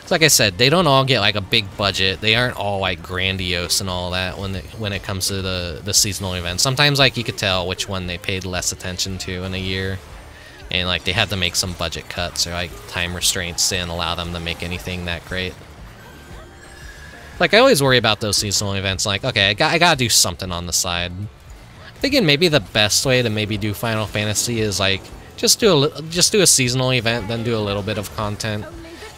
So like I said, they don't all get, like, a big budget. They aren't all, like, grandiose and all that when it comes to the seasonal events. Sometimes, like, you could tell which one they paid less attention to in a year. And, like, they had to make some budget cuts or, like, time restraints didn't allow them to make anything that great. Like, I always worry about those seasonal events, like, okay, I gotta do something on the side. I'm thinking maybe the best way to maybe do Final Fantasy is, like, just do a seasonal event, then do a little bit of content.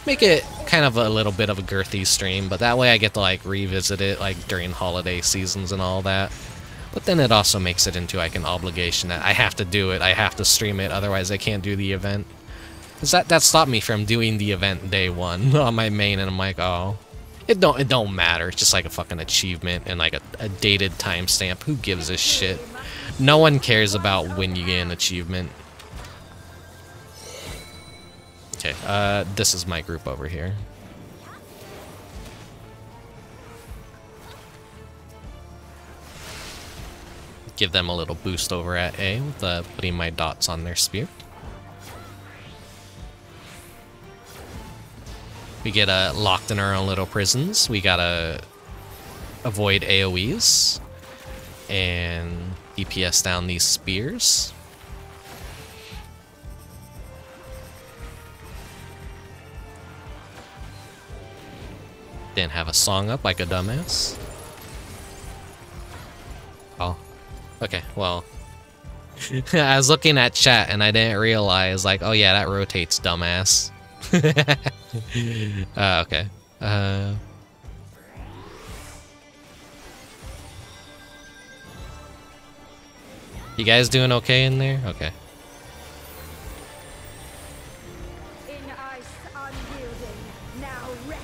Make it kind of a little bit of a girthy stream, but that way I get to, like, revisit it, like, during holiday seasons and all that. But then it also makes it into, like, an obligation that I have to do it, I have to stream it, otherwise I can't do the event. 'Cause that stopped me from doing the event day one on my main, and I'm like, oh... It don't matter. It's just like a fucking achievement and like a dated timestamp. Who gives a shit? No one cares about when you get an achievement. Okay, this is my group over here. Give them a little boost over at A with putting my dots on their spear. We get locked in our own little prisons. We gotta avoid AoEs. and DPS down these spears. Didn't have a song up like a dumbass. Oh, okay, well. I was looking at chat and I didn't realize, like, oh yeah, that rotates, dumbass. Okay. You guys doing okay in there? Okay. In ice unyielding, now rest.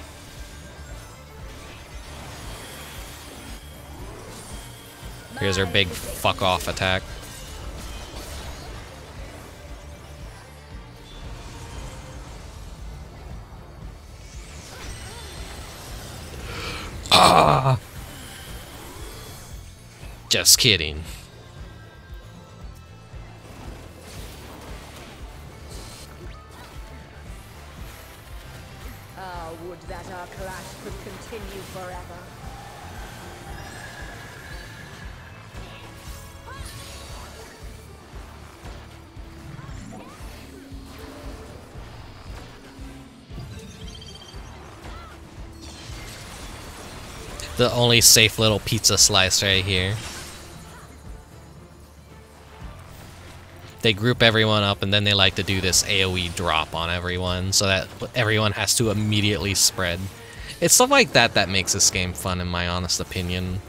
Here's our big fuck off attack. Ah! Just kidding. Ah, would that our clash could continue forever. The only safe little pizza slice right here. They group everyone up and then they like to do this AoE drop on everyone so that everyone has to immediately spread. It's stuff like that that makes this game fun, in my honest opinion.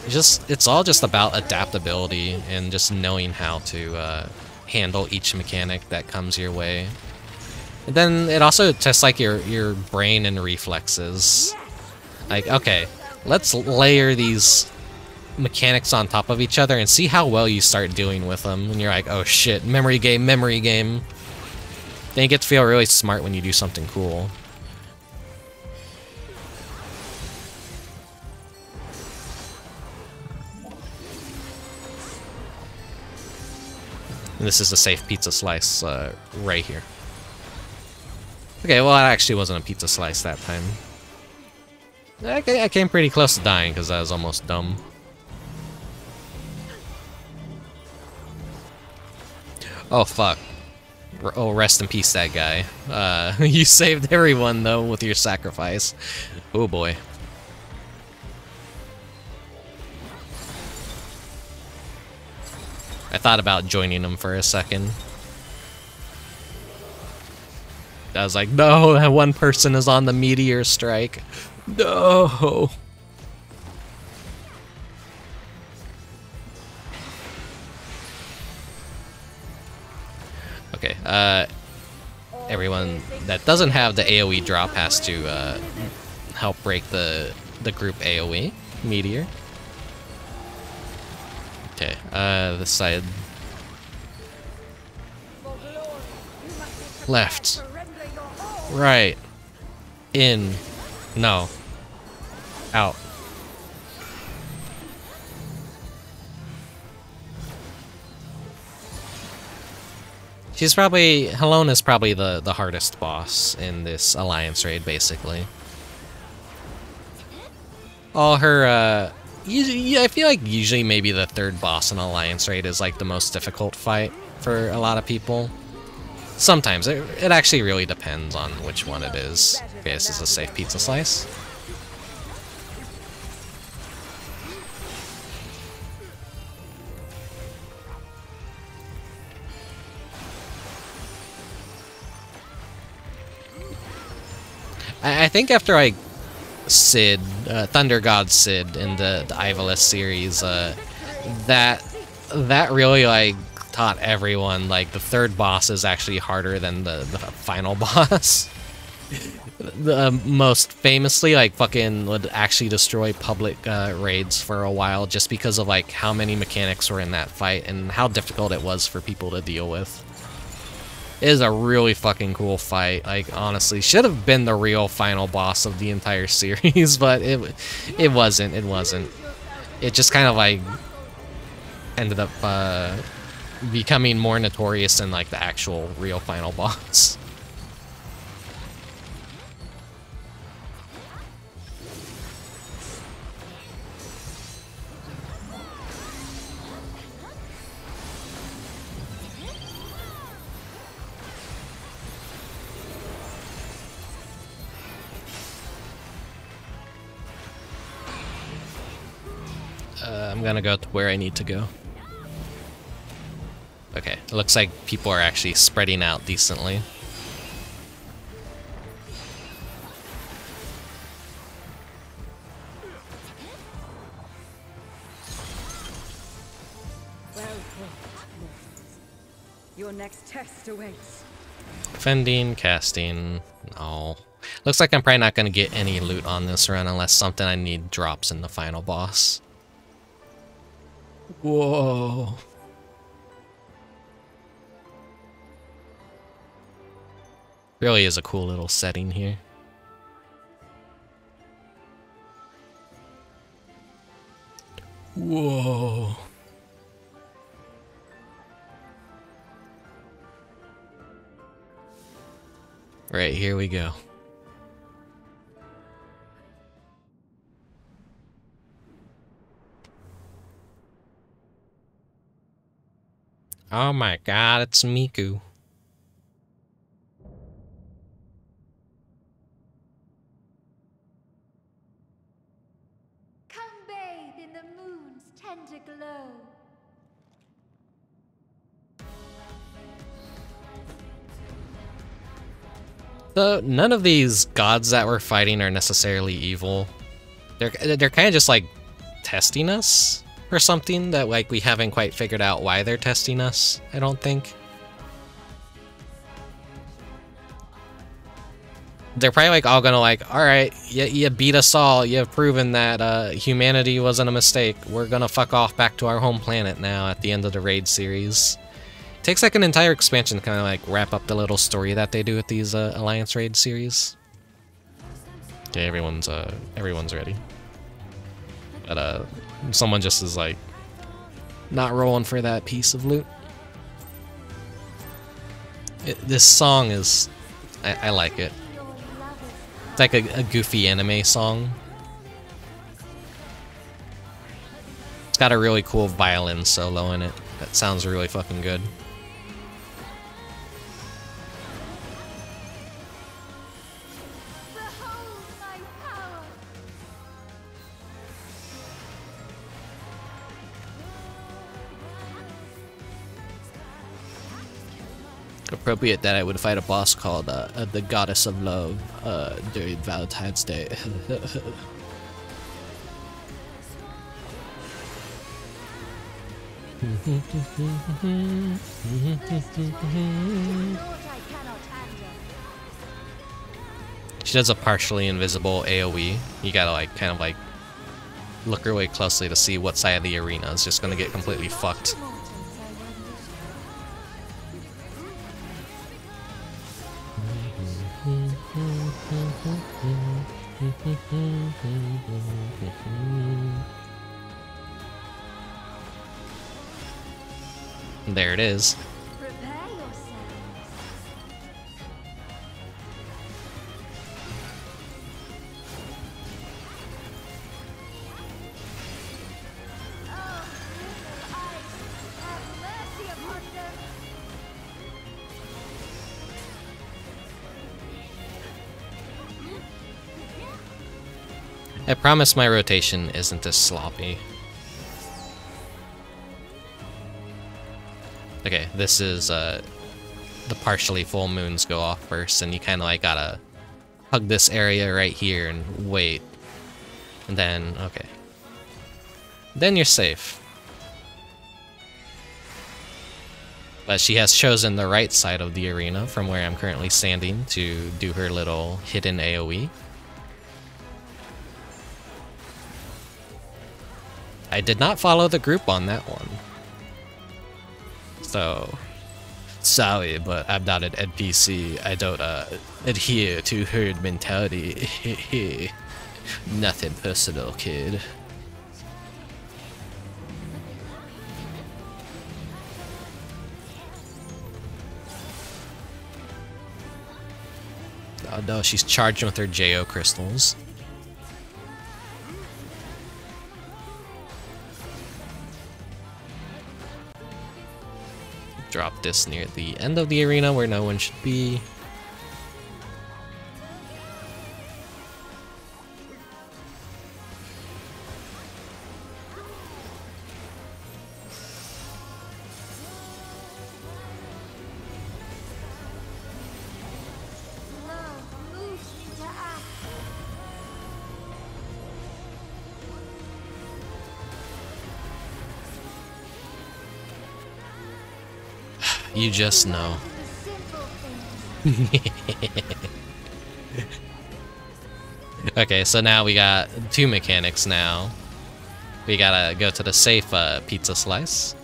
It's all just about adaptability and just knowing how to handle each mechanic that comes your way. And then it also tests like your brain and reflexes. Like, okay, let's layer these mechanics on top of each other and see how well you start doing with them. And you're like, oh shit, memory game, memory game. Then you get to feel really smart when you do something cool. And this is a safe pizza slice right here. Okay, well, it actually wasn't a pizza slice that time. I came pretty close to dying because I was almost dumb. Oh, fuck. Oh, rest in peace, that guy. You saved everyone, though, with your sacrifice. Oh, boy. I thought about joining him for a second. I was like, no, that one person is on the meteor strike. No. Okay, everyone that doesn't have the AoE drop has to help break the group AoE meteor. Okay, this side. Left. Right. In. No. Out. Helona's probably the hardest boss in this alliance raid, basically. All her, I feel like usually maybe the third boss in alliance raid is like the most difficult fight for a lot of people. Sometimes, it actually really depends on which one it is. Okay, this is a safe pizza slice. I think after Cid, Thunder God Cid in the Ivalice series, that really like taught everyone like the third boss is actually harder than the final boss. Most famously, like fucking would actually destroy public raids for a while just because of like how many mechanics were in that fight and how difficult it was for people to deal with. It is a really fucking cool fight. Like, honestly, should have been the real final boss of the entire series, but it wasn't. It wasn't. It just kind of like ended up becoming more notorious than like the actual real final boss. I'm gonna go to where I need to go. Okay, it looks like people are actually spreading out decently. Well fought, mortals. Your next test awaits. Defending, casting. No. Looks like I'm probably not gonna get any loot on this run unless something I need drops in the final boss. Whoa. Really is a cool little setting here. Whoa. Right, here we go. Oh my god, it's Miku. Come bathe in the moon's tender glow. So none of these gods that we're fighting are necessarily evil. They're kind of just like testing us or something that like we haven't quite figured out why they're testing us, I don't think. They're probably like all gonna like, alright, you beat us all, you've proven that humanity wasn't a mistake. We're gonna fuck off back to our home planet now at the end of the raid series. Takes like an entire expansion to kind of like wrap up the little story that they do with these Alliance raid series. Okay, everyone's ready. But someone just is like not rolling for that piece of loot. This song is, I like it. It's like a goofy anime song. It's got a really cool violin solo in it. That sounds really fucking good. Appropriate that I would fight a boss called the Goddess of Love during Valentine's Day. She does a partially invisible AoE. You gotta like kind of like look really closely to see what side of the arena is just gonna get completely fucked. There it is. Prepare yourselves. Oh, little ice, have mercy upon them. I promise my rotation isn't as sloppy. Okay, this is the partially full moons go off first, and you kind of like gotta hug this area right here and wait. And then, okay. Then you're safe. But she has chosen the right side of the arena from where I'm currently standing to do her little hidden AoE. I did not follow the group on that one. So, sorry, but I'm not an NPC. I don't adhere to herd mentality. Nothing personal, kid. Oh no, she's charging with her JO crystals. Drop this near the end of the arena where no one should be. You just know. Okay, so now we got 2 mechanics now. We gotta go to the safe pizza slice.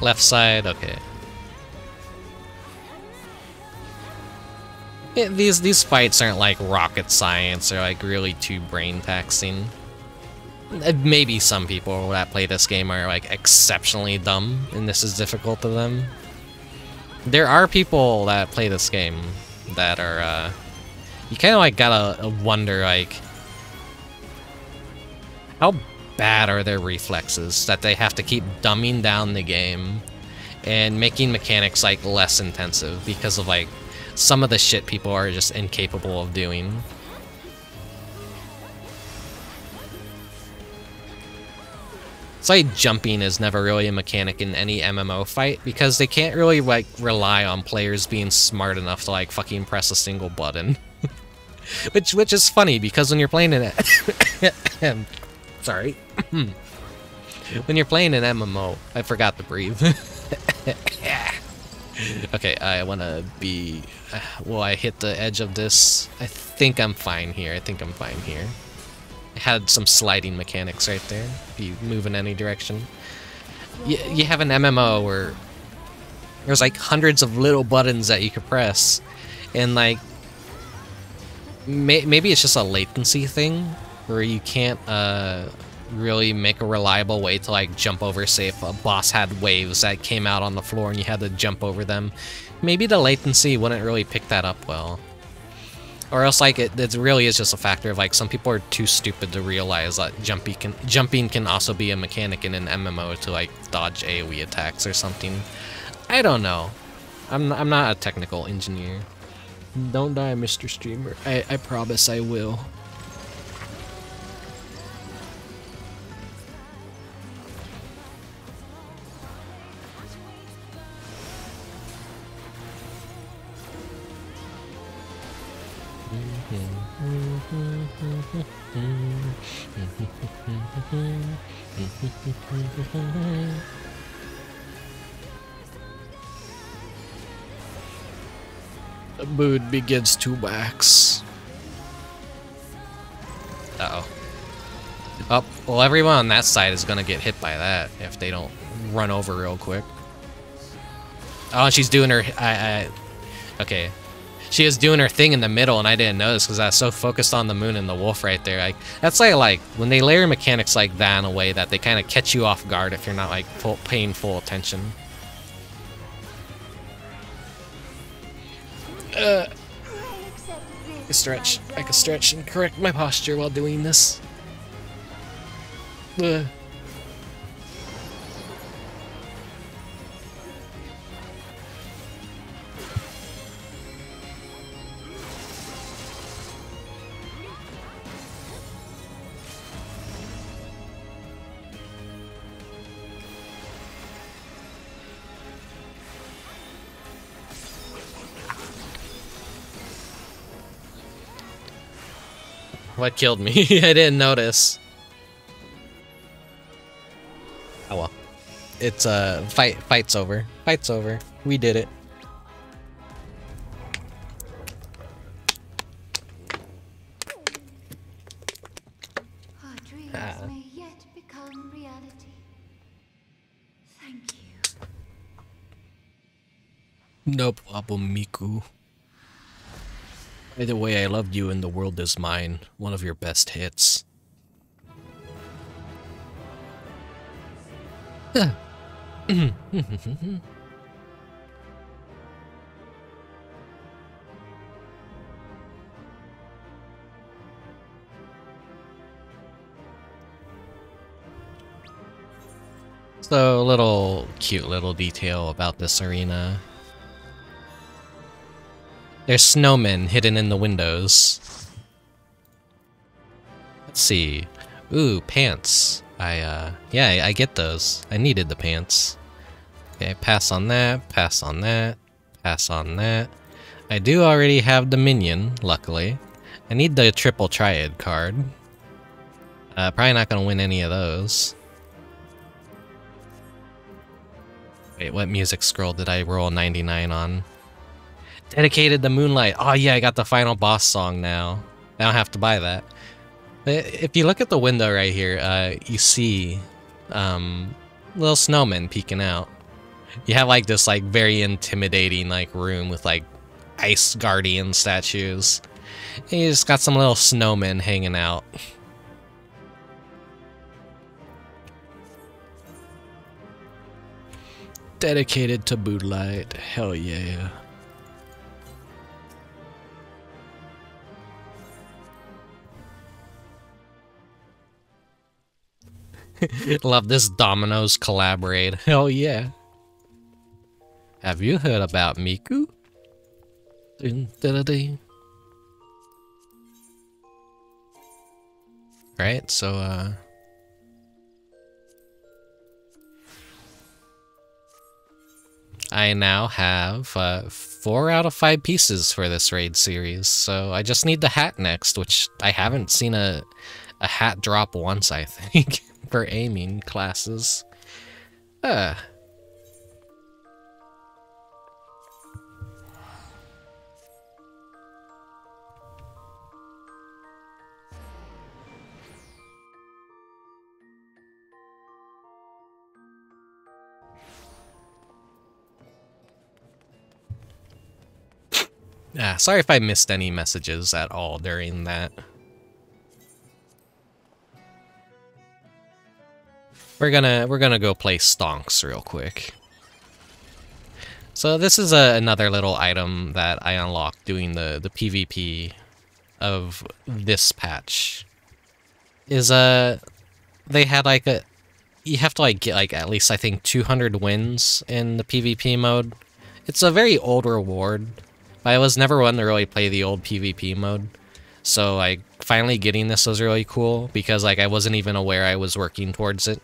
Left side, okay. Yeah, these fights aren't like rocket science or like really too brain taxing. Maybe some people that play this game are like exceptionally dumb and this is difficult to them. There are people that play this game that are you kind of like gotta wonder like how bad are their reflexes that they have to keep dumbing down the game and making mechanics like less intensive because of like some of the shit people are just incapable of doing. It's like jumping is never really a mechanic in any MMO fight because they can't really like rely on players being smart enough to like fucking press a single button. which is funny because when you're playing an sorry. When you're playing an MMO, I forgot to breathe. Okay, I want to be... Will I hit the edge of this? I think I'm fine here. I had some sliding mechanics right there. If you move in any direction. You have an MMO where there's like hundreds of little buttons that you could press. And like... Maybe it's just a latency thing where you can't really make a reliable way to like jump over, say if a boss had waves that came out on the floor and you had to jump over them. Maybe the latency wouldn't really pick that up well. Or else like it really is just a factor of like some people are too stupid to realize that jumping can also be a mechanic in an MMO to like dodge AoE attacks or something. I don't know. I'm not a technical engineer. Don't die, Mr. Streamer. I promise I will. The mood begins to wax. Uh-oh. Oh, well, everyone on that side is gonna get hit by that if they don't run over real quick. Oh, she's doing her... Okay. She was doing her thing in the middle, and I didn't notice because I was so focused on the moon and the wolf right there. Like that's like when they layer mechanics like that in a way that they kind of catch you off guard if you're not like paying full attention. I can stretch and correct my posture while doing this. What killed me? I didn't notice. Oh well. It's fight's over. Fight's over. We did it. Our dreams may yet become reality. Thank you. No problem, Miku. Either way, I loved you and the world is mine. One of your best hits. So, a little cute little detail about this arena. There's snowmen hidden in the windows. Let's see. Ooh, pants. Yeah, I get those. I needed the pants. Okay, pass on that, pass on that, pass on that. I do already have the minion, luckily. I need the triple triad card. Probably not gonna win any of those. Wait, what music scroll did I roll 99 on? Dedicated to Moonlight. Oh yeah, I got the final boss song now. I don't have to buy that. If you look at the window right here, you see little snowmen peeking out. You have like this like very intimidating like room with like ice guardian statues. And you just got some little snowmen hanging out. Dedicated to Moonlight. Hell yeah. Love this Domino's collaborate. Hell yeah. Have you heard about Miku? Right, so I now have 4 out of 5 pieces for this raid series, so I just need the hat next, which I haven't seen a hat drop once, I think, for aiming classes. Sorry if I missed any messages at all during that. We're gonna go play Stonks real quick. So this is another little item that I unlocked doing the PvP of this patch. Is they had like you have to like get like at least I think 200 wins in the PvP mode. It's a very old reward. I was never one to really play the old PvP mode, so like finally getting this was really cool because like I wasn't even aware I was working towards it.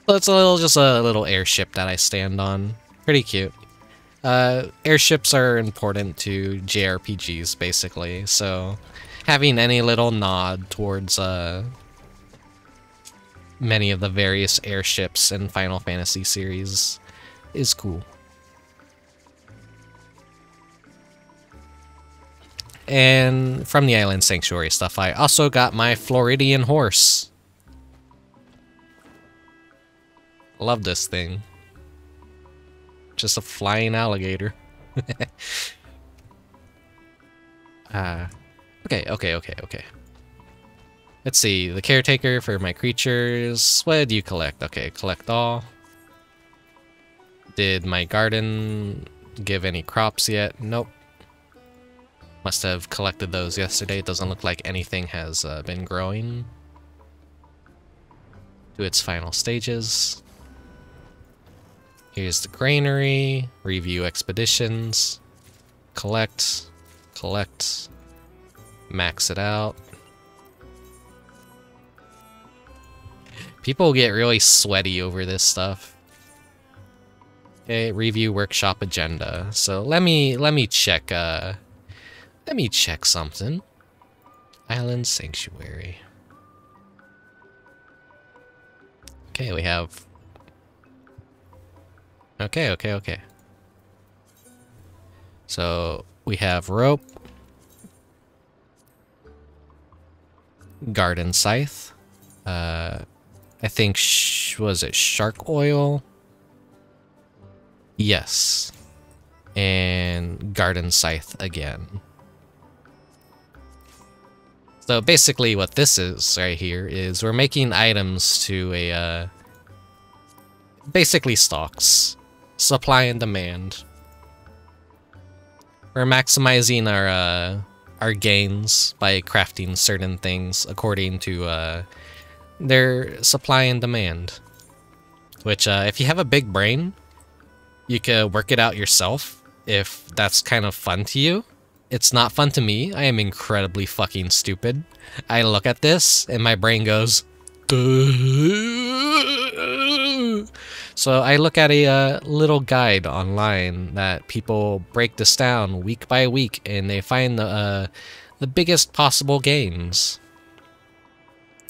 So it's just a little airship that I stand on. Pretty cute. Airships are important to JRPGs basically, so having any little nod towards many of the various airships in Final Fantasy series is cool. And from the Island Sanctuary stuff, I also got my Floridian horse. Love this thing. Just a flying alligator. Okay. Let's see, the caretaker for my creatures. What did you collect? Okay, collect all. Did my garden give any crops yet? Nope. Must have collected those yesterday. It doesn't look like anything has been growing to its final stages. Here's the granary, review expeditions, collect, max it out. People get really sweaty over this stuff. Okay, review workshop agenda. So let me check something. Island Sanctuary. Okay, we have... Okay. So, we have rope. Garden scythe. I think, was it shark oil? Yes. And garden scythe again. So basically what this is right here is we're making items to a, basically stocks. Supply and demand. We're maximizing our gains by crafting certain things according to their supply and demand. Which, if you have a big brain, you could work it out yourself if that's kind of fun to you. It's not fun to me. I am incredibly fucking stupid. I look at this and my brain goes... So I look at a little guide online that people break this down week by week, and they find the biggest possible gains.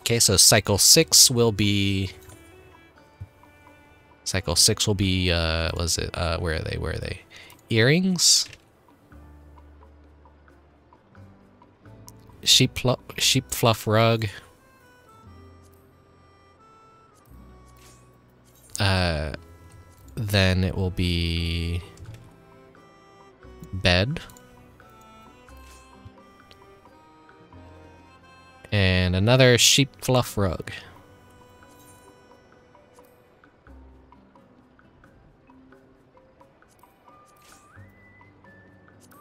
Okay, so cycle 6 will be... Cycle 6 will be, was it, where are they? Earrings? Sheep fluff rug. Then it will be bed. And another sheep fluff rug.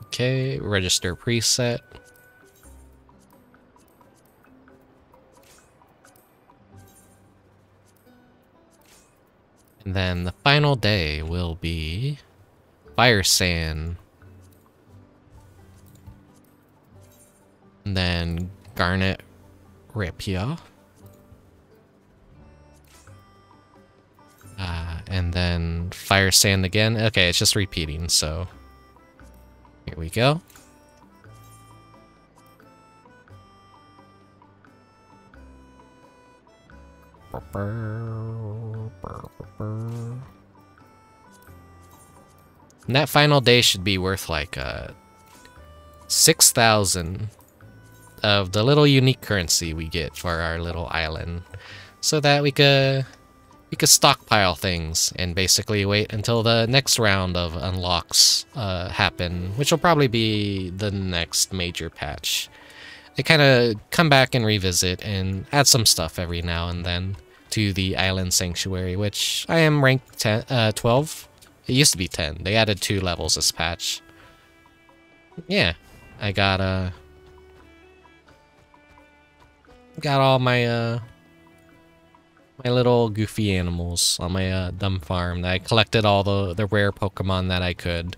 Okay, register preset. And then the final day will be fire sand. And then garnet rapier. And then fire sand again. Okay, it's just repeating, so here we go. And that final day should be worth like 6,000 of the little unique currency we get for our little island, so that we could stockpile things and basically wait until the next round of unlocks happen, which will probably be the next major patch. They kind of come back and revisit and add some stuff every now and then to the island sanctuary, which I am ranked 12. It used to be 10. They added 2 levels this patch. Yeah, I got all my my little goofy animals on my dumb farm. I collected all the rare Pokemon that I could.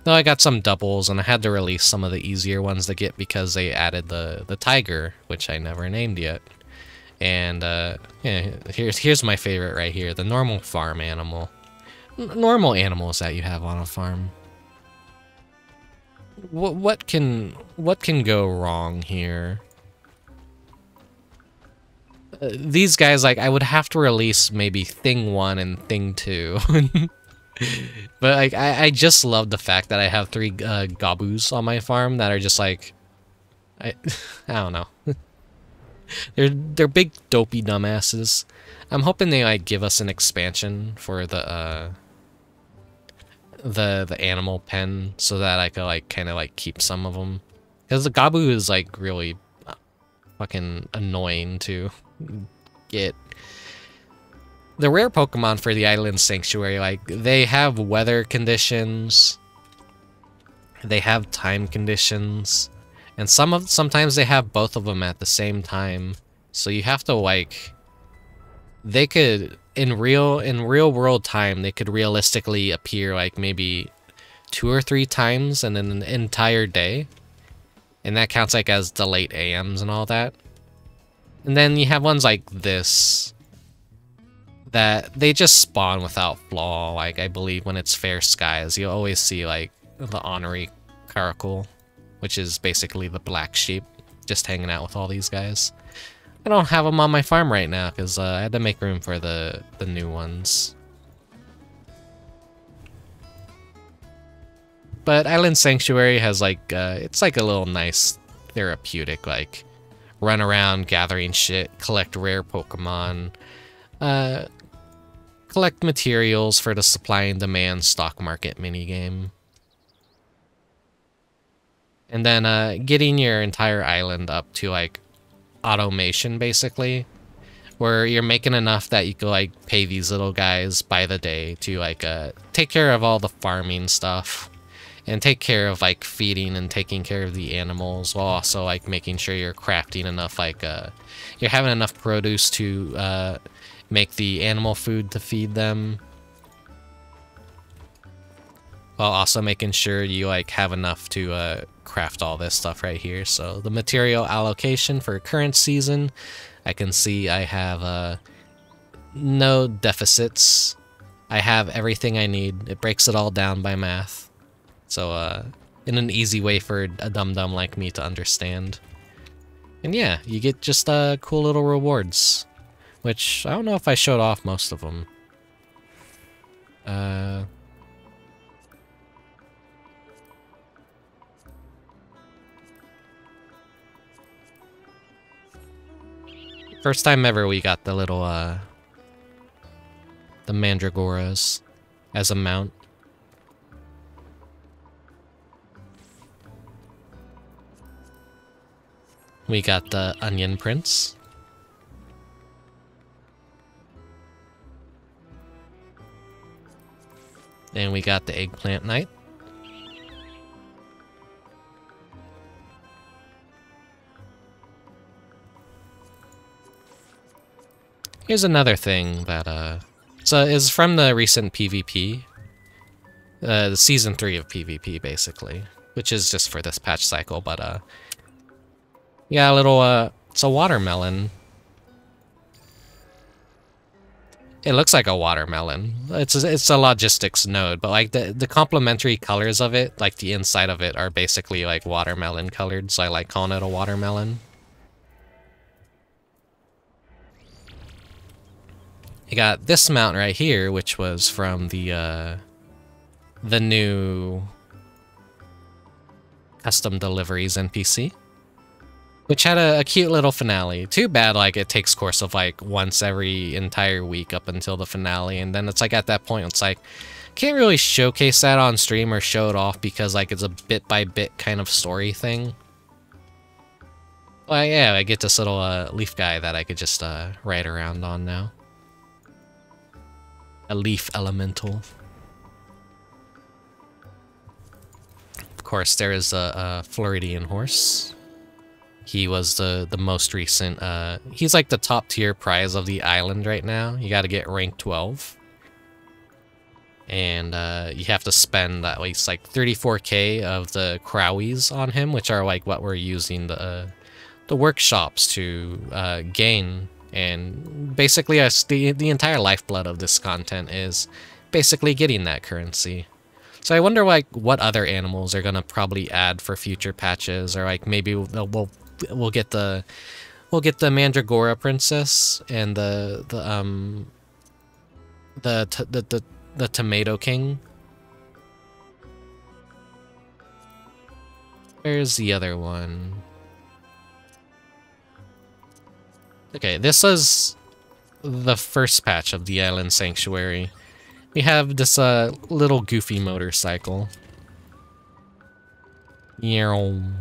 Though I got some doubles, and I had to release some of the easier ones to get because they added the tiger, which I never named yet. And yeah, here's my favorite right here, the normal farm animal. Normal animals that you have on a farm. What can go wrong here? These guys, like, I would have to release maybe Thing 1 and Thing 2. But like, I just love the fact that I have 3 Gabus on my farm that are just like, I don't know. They're big dopey dumbasses. I'm hoping they like give us an expansion for the animal pen so that I could like kind of like keep some of them, because the Gabu is like really fucking annoying to get. The rare Pokemon for the Island Sanctuary, like, they have weather conditions, they have time conditions, and sometimes they have both of them at the same time. So you have to like, they could in real world time, they could realistically appear like maybe 2 or 3 times in an entire day, and that counts like as the late AMs and all that. And then you have ones like this that they just spawn without flaw. Like, I believe when it's fair skies, you'll always see like the honorary caracal, which is basically the black sheep, just hanging out with all these guys. I don't have them on my farm right now because I had to make room for the new ones. But Island Sanctuary has like, it's like a little nice therapeutic, like, run around gathering shit, collect rare Pokemon, collect materials for the supply and demand stock market minigame. And then getting your entire island up to like automation, basically, where you're making enough that you could like pay these little guys by the day to like take care of all the farming stuff and take care of like feeding and taking care of the animals, while also like making sure you're crafting enough, like you're having enough produce to make the animal food to feed them, while also making sure you like have enough to craft all this stuff right here. So the material allocation for current season, I can see I have no deficits. I have everything I need. It breaks it all down by math. So, in an easy way for a dum-dum like me to understand. And yeah, you get just cool little rewards. Which, I don't know if I showed off most of them. First time ever we got the little, the mandragoras as a mount. We got the onion prince. And we got the eggplant knight. Here's another thing that, so is from the recent PvP. The Season 3 of PvP, basically. Which is just for this patch cycle, but, yeah, a little, it's a watermelon. It looks like a watermelon. It's a logistics node, but, like, the complementary colors of it, like, the inside of it, are basically, like, watermelon colored, so I like calling it a watermelon. You got this mount right here, which was from the new custom deliveries NPC, which had a cute little finale. Too bad, like, it takes course of, like, once every entire week up until the finale, and then it's, like, at that point, it's, like, can't really showcase that on stream or show it off because, like, it's a bit-by-bit kind of story thing. Well, yeah, I get this little leaf guy that I could just ride around on now. A leaf elemental. Of course, there is a Floridian horse. He was the most recent, he's like the top tier prize of the island right now. You gotta get rank 12. And you have to spend at least like 34k of the crowies on him, which are like what we're using the workshops to gain. And basically the entire lifeblood of this content is basically getting that currency. So I wonder like what other animals are gonna probably add for future patches, or like maybe we'll get the Mandragora princess and the Tomato King. Where's the other one? Okay, this is the first patch of the Island Sanctuary. We have this little goofy motorcycle. Yeow.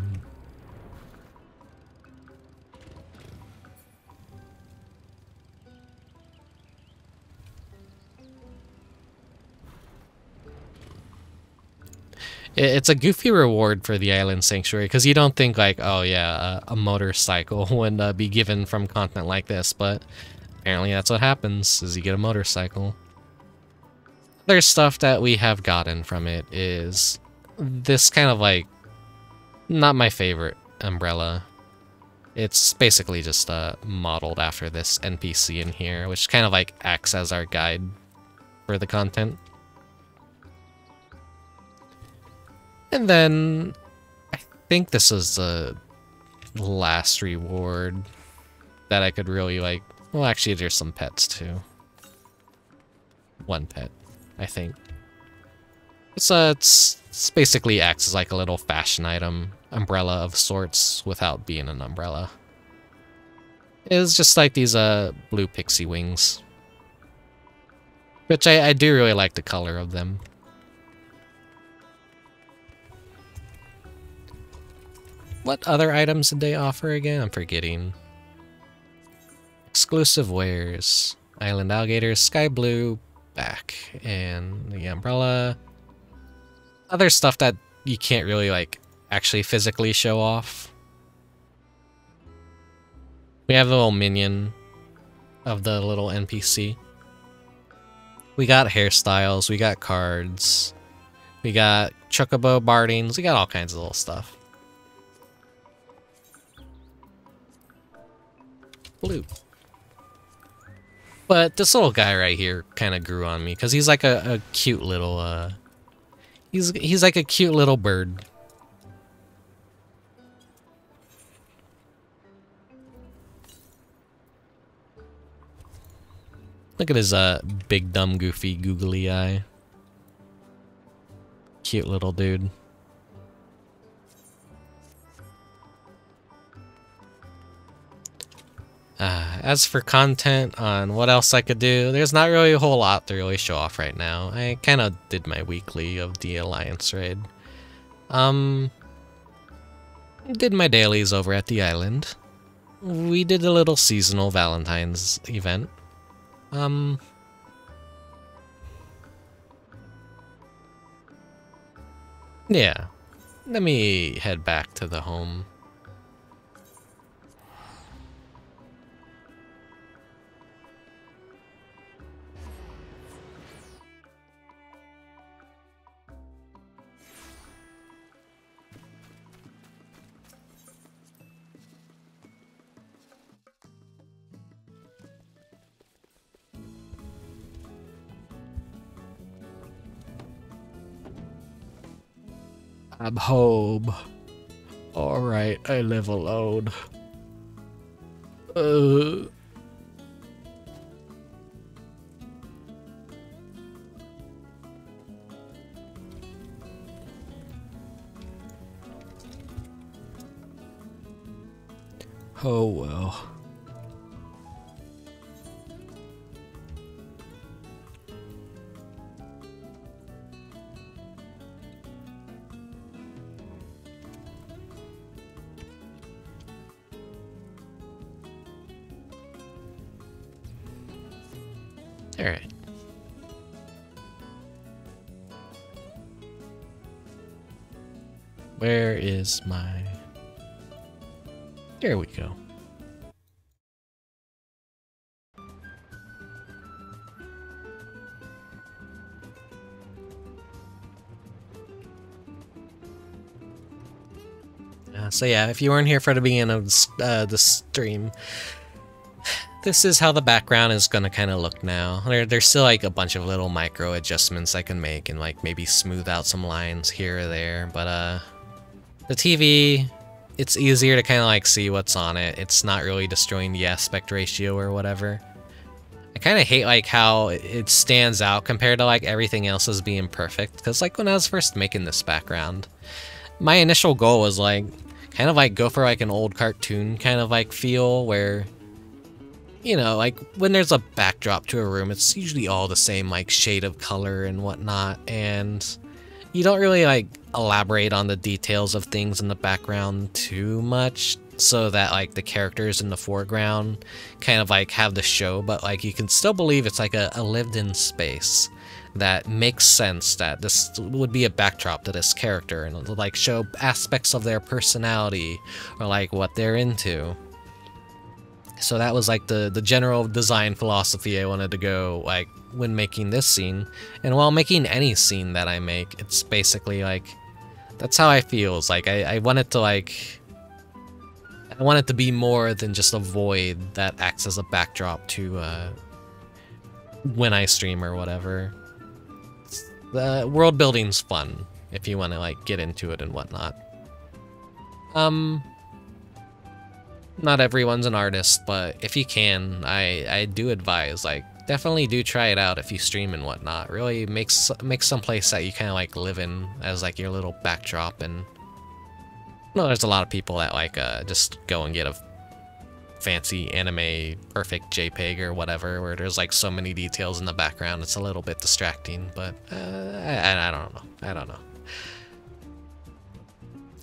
It's a goofy reward for the Island Sanctuary, because you don't think like, oh yeah, a motorcycle would be given from content like this, but apparently that's what happens, is you get a motorcycle. Other stuff that we have gotten from it is this kind of like, not my favorite umbrella. It's basically just modeled after this NPC in here, which kind of like acts as our guide for the content. And then, I think this is the last reward that I could really like. Well, actually, there's some pets too. One pet, I think. It's basically acts as like a little fashion item, umbrella of sorts, without being an umbrella. It's just like these blue pixie wings, which I do really like the color of them. What other items did they offer again? I'm forgetting. Exclusive wares. Island alligators, sky blue, back, and the umbrella. Other stuff that you can't really like actually physically show off. We have a little minion of the little NPC. We got hairstyles, we got cards, we got chocobo bardings, we got all kinds of little stuff. Blue. But this little guy right here kind of grew on me because he's like a cute little he's like a cute little bird. Look at his big dumb goofy googly eye. Cute little dude. As for content on what else I could do, there's not really a whole lot to really show off right now. I kind of did my weekly of the Alliance raid. Did my dailies over at the island. We did a little seasonal Valentine's event. Yeah. Let me head back to the home. I'm home. Alright, I live alone. Oh well. All right. Where is my... There we go. So yeah, if you weren't here for the beginning of the stream, this is how the background is gonna kind of look now. There's still like a bunch of little micro adjustments I can make and like maybe smooth out some lines here or there, but the TV, it's easier to kind of like see what's on it. It's not really destroying the aspect ratio or whatever. I kind of hate like how it stands out compared to like everything else as being perfect, because like when I was first making this background, my initial goal was like kind of like go for like an old cartoon kind of like feel where, you know, like when there's a backdrop to a room, it's usually all the same like shade of color and whatnot, and you don't really like elaborate on the details of things in the background too much, so that like the characters in the foreground kind of like have the show, but like you can still believe it's like a lived-in space that makes sense that this would be a backdrop to this character and it'll like show aspects of their personality or like what they're into. So that was like the general design philosophy I wanted to go like when making this scene. And while making any scene that I make, it's basically like, that's how I feel. It's like I want it to like, I want it to be more than just a void that acts as a backdrop to when I stream or whatever. The world building's fun if you want to like get into it and whatnot. Not everyone's an artist, but if you can, I do advise, like, definitely do try it out if you stream and whatnot. Really make some place that you kind of like live in as like your little backdrop. And no, there's a lot of people that like just go and get a fancy anime perfect JPEG or whatever, where there's like so many details in the background, it's a little bit distracting. But I don't know. I don't know.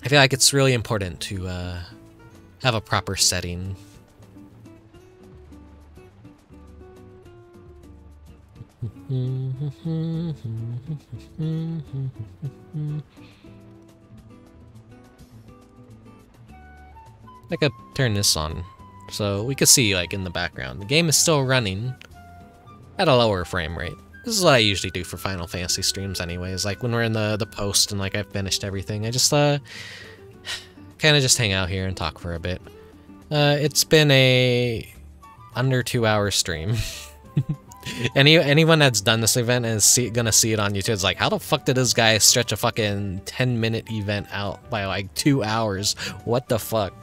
I feel like it's really important to have a proper setting. I could turn this on so we could see like in the background the game is still running at a lower frame rate. This is what I usually do for Final Fantasy streams anyways, like when we're in the post and like I've finished everything, I just kind of just hang out here and talk for a bit. It's been a under 2 hour stream. Anyone that's done this event is gonna see it on YouTube. It's like, how the fuck did this guy stretch a fucking 10-minute event out by like 2 hours? What the fuck?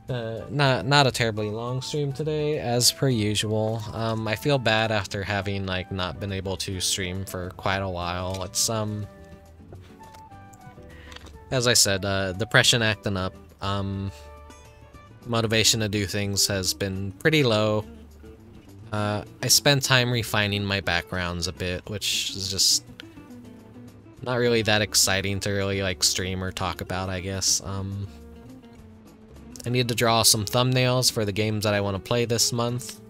Not a terribly long stream today, as per usual. I feel bad after having like not been able to stream for quite a while. It's as I said, depression acting up. Motivation to do things has been pretty low. I spent time refining my backgrounds a bit, which is just not really that exciting to really like stream or talk about, I guess. I need to draw some thumbnails for the games that I want to play this month.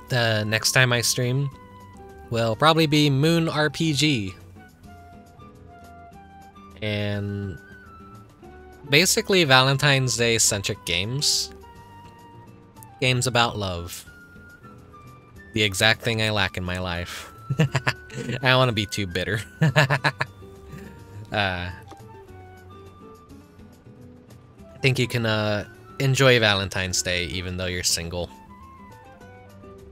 The next time I stream will probably be Moon RPG. And basically Valentine's Day centric games. Games about love. The exact thing I lack in my life. I don't want to be too bitter. I think you can enjoy Valentine's Day even though you're single.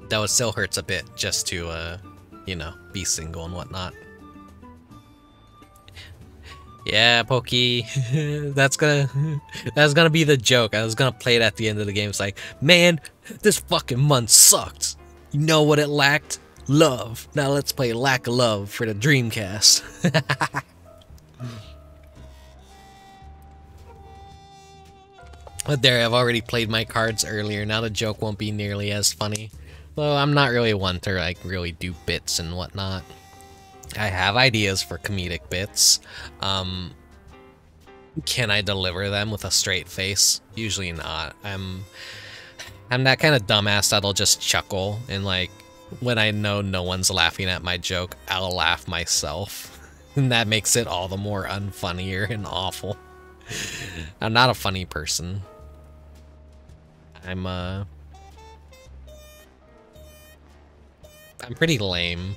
Though it still hurts a bit just to, you know, be single and whatnot. Yeah, Pokey. That's gonna be the joke. I was gonna play it at the end of the game. It's like, man, this fucking month sucked. You know what it lacked? Love. Now let's play Lack of Love for the Dreamcast. But there, I've already played my cards earlier. Now the joke won't be nearly as funny. Though I'm not really one to like really do bits and whatnot. I have ideas for comedic bits. Can I deliver them with a straight face? Usually not. I'm that kind of dumbass that'll just chuckle, and like when I know no one's laughing at my joke, I'll laugh myself. And that makes it all the more unfunnier and awful. I'm not a funny person. I'm pretty lame.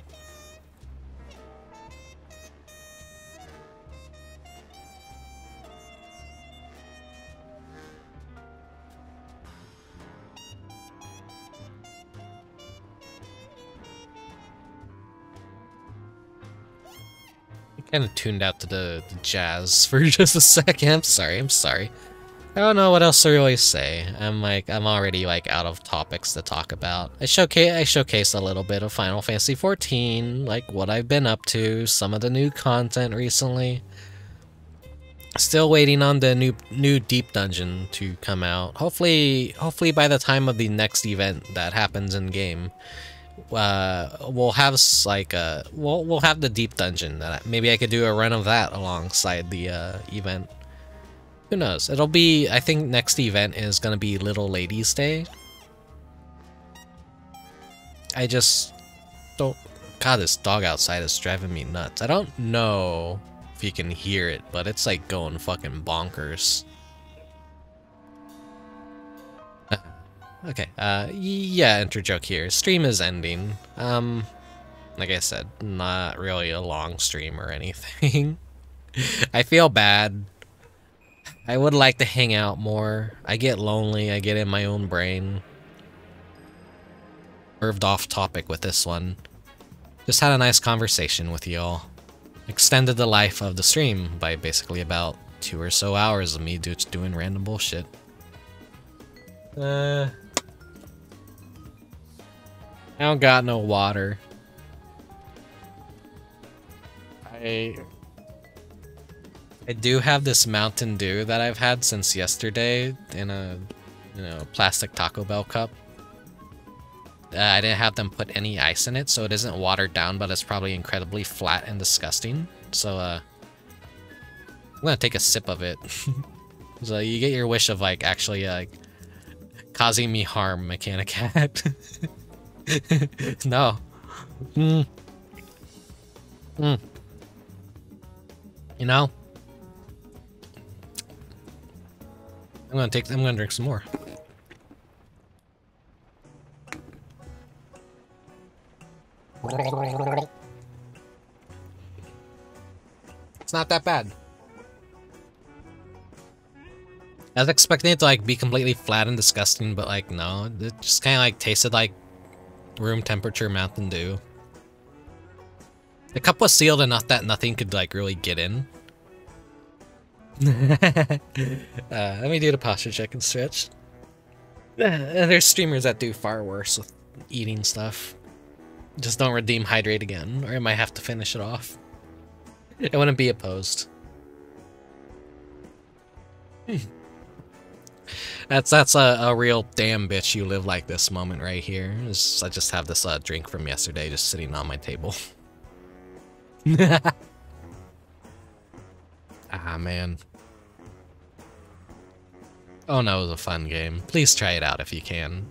Kind of tuned out to the jazz for just a second. I'm sorry. I don't know what else to really say. I'm already like out of topics to talk about. I showcased a little bit of Final Fantasy XIV, like what I've been up to, some of the new content recently. Still waiting on the new deep dungeon to come out. Hopefully by the time of the next event that happens in game, we'll have like we'll have the deep dungeon. That maybe I could do a run of that alongside the event. Who knows? It'll be, I think next event is gonna be Little Ladies Day. I just don't. God, this dog outside is driving me nuts. I don't know if you can hear it, but it's like going fucking bonkers. Okay, yeah, enter joke here. Stream is ending. Like I said, not really a long stream or anything. I feel bad. I would like to hang out more. I get lonely, I get in my own brain. Curved off topic with this one. Just had a nice conversation with y'all. Extended the life of the stream by basically about 2 or so hours of me just doing random bullshit. I don't got no water. I do have this Mountain Dew that I've had since yesterday in a, plastic Taco Bell cup. I didn't have them put any ice in it, so it isn't watered down, but it's probably incredibly flat and disgusting. So, I'm gonna take a sip of it. So you get your wish of, like, actually, causing me harm, Mechanic Cat. No. You know? I'm gonna drink some more. It's not that bad. I was expecting it to like be completely flat and disgusting, but like no, it just kind of like tasted like room temperature Mountain Dew. The cup was sealed enough that nothing could like really get in. Let me do the posture check and stretch. There's streamers that do far worse with eating stuff. Just don't redeem hydrate again, or I might have to finish it off. I wouldn't be opposed. That's a real damn bitch you live like this moment right here. I just have this drink from yesterday just sitting on my table. Ah, man. Oh no, it was a fun game. Please try it out if you can.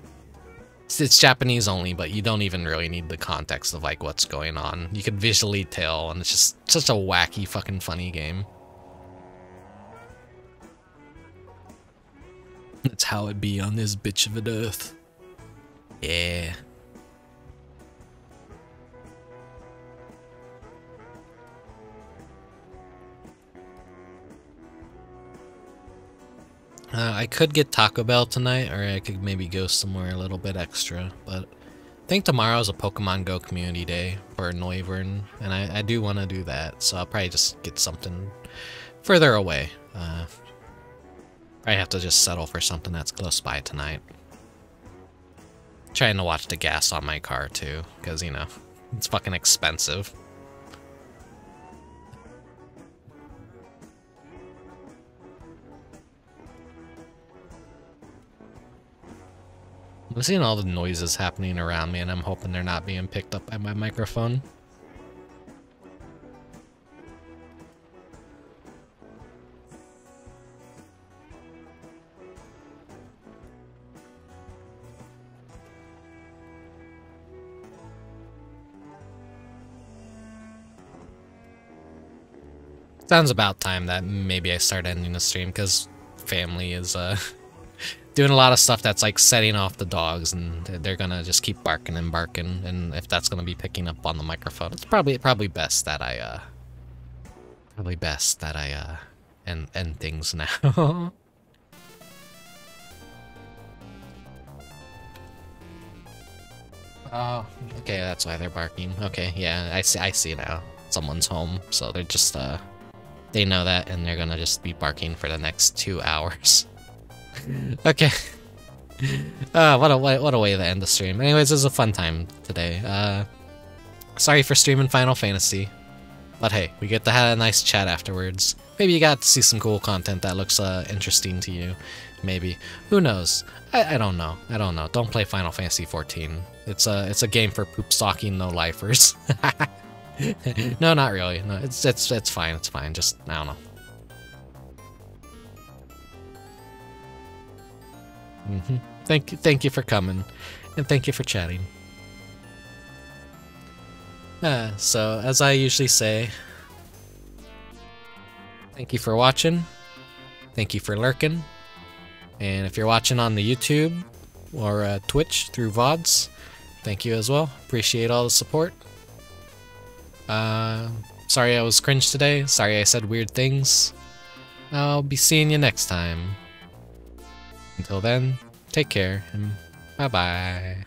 It's Japanese only, but you don't even really need the context of like what's going on. You can visually tell, and it's just such a wacky fucking funny game. That's how it be on this bitch of an earth. Yeah. I could get Taco Bell tonight, or I could maybe go somewhere a little bit extra, but I think tomorrow's a Pokemon Go community day for Noivern, and I do want to do that, so I'll probably just get something further away. Probably have to just settle for something that's close by tonight. Trying to watch the gas on my car too, because, you know, it's fucking expensive. I'm seeing all the noises happening around me, and I'm hoping they're not being picked up by my microphone. Sounds about time that maybe I start ending the stream, because family is doing a lot of stuff that's like setting off the dogs, and they're gonna just keep barking and barking, and if that's gonna be picking up on the microphone, it's probably best that I end things now. Oh, okay, that's why they're barking. Okay, yeah, I see now. Someone's home, so they're just they know that, and they're gonna just be barking for the next 2 hours. Okay. What a way to end the stream. Anyways, it was a fun time today. Sorry for streaming Final Fantasy, but hey, we get to have a nice chat afterwards. Maybe you got to see some cool content that looks interesting to you. Maybe. Who knows? I don't know. I don't know. Don't play Final Fantasy 14. It's a game for poop stalking no lifers. No, not really. No, it's fine. It's fine. Just I don't know. Thank you for coming, and thank you for chatting. So as I usually say, thank you for watching, thank you for lurking, and if you're watching on the YouTube or Twitch through VODs, thank you as well. Appreciate all the support. Sorry I was cringe today. Sorry I said weird things. I'll be seeing you next time. Until then, take care, and bye-bye.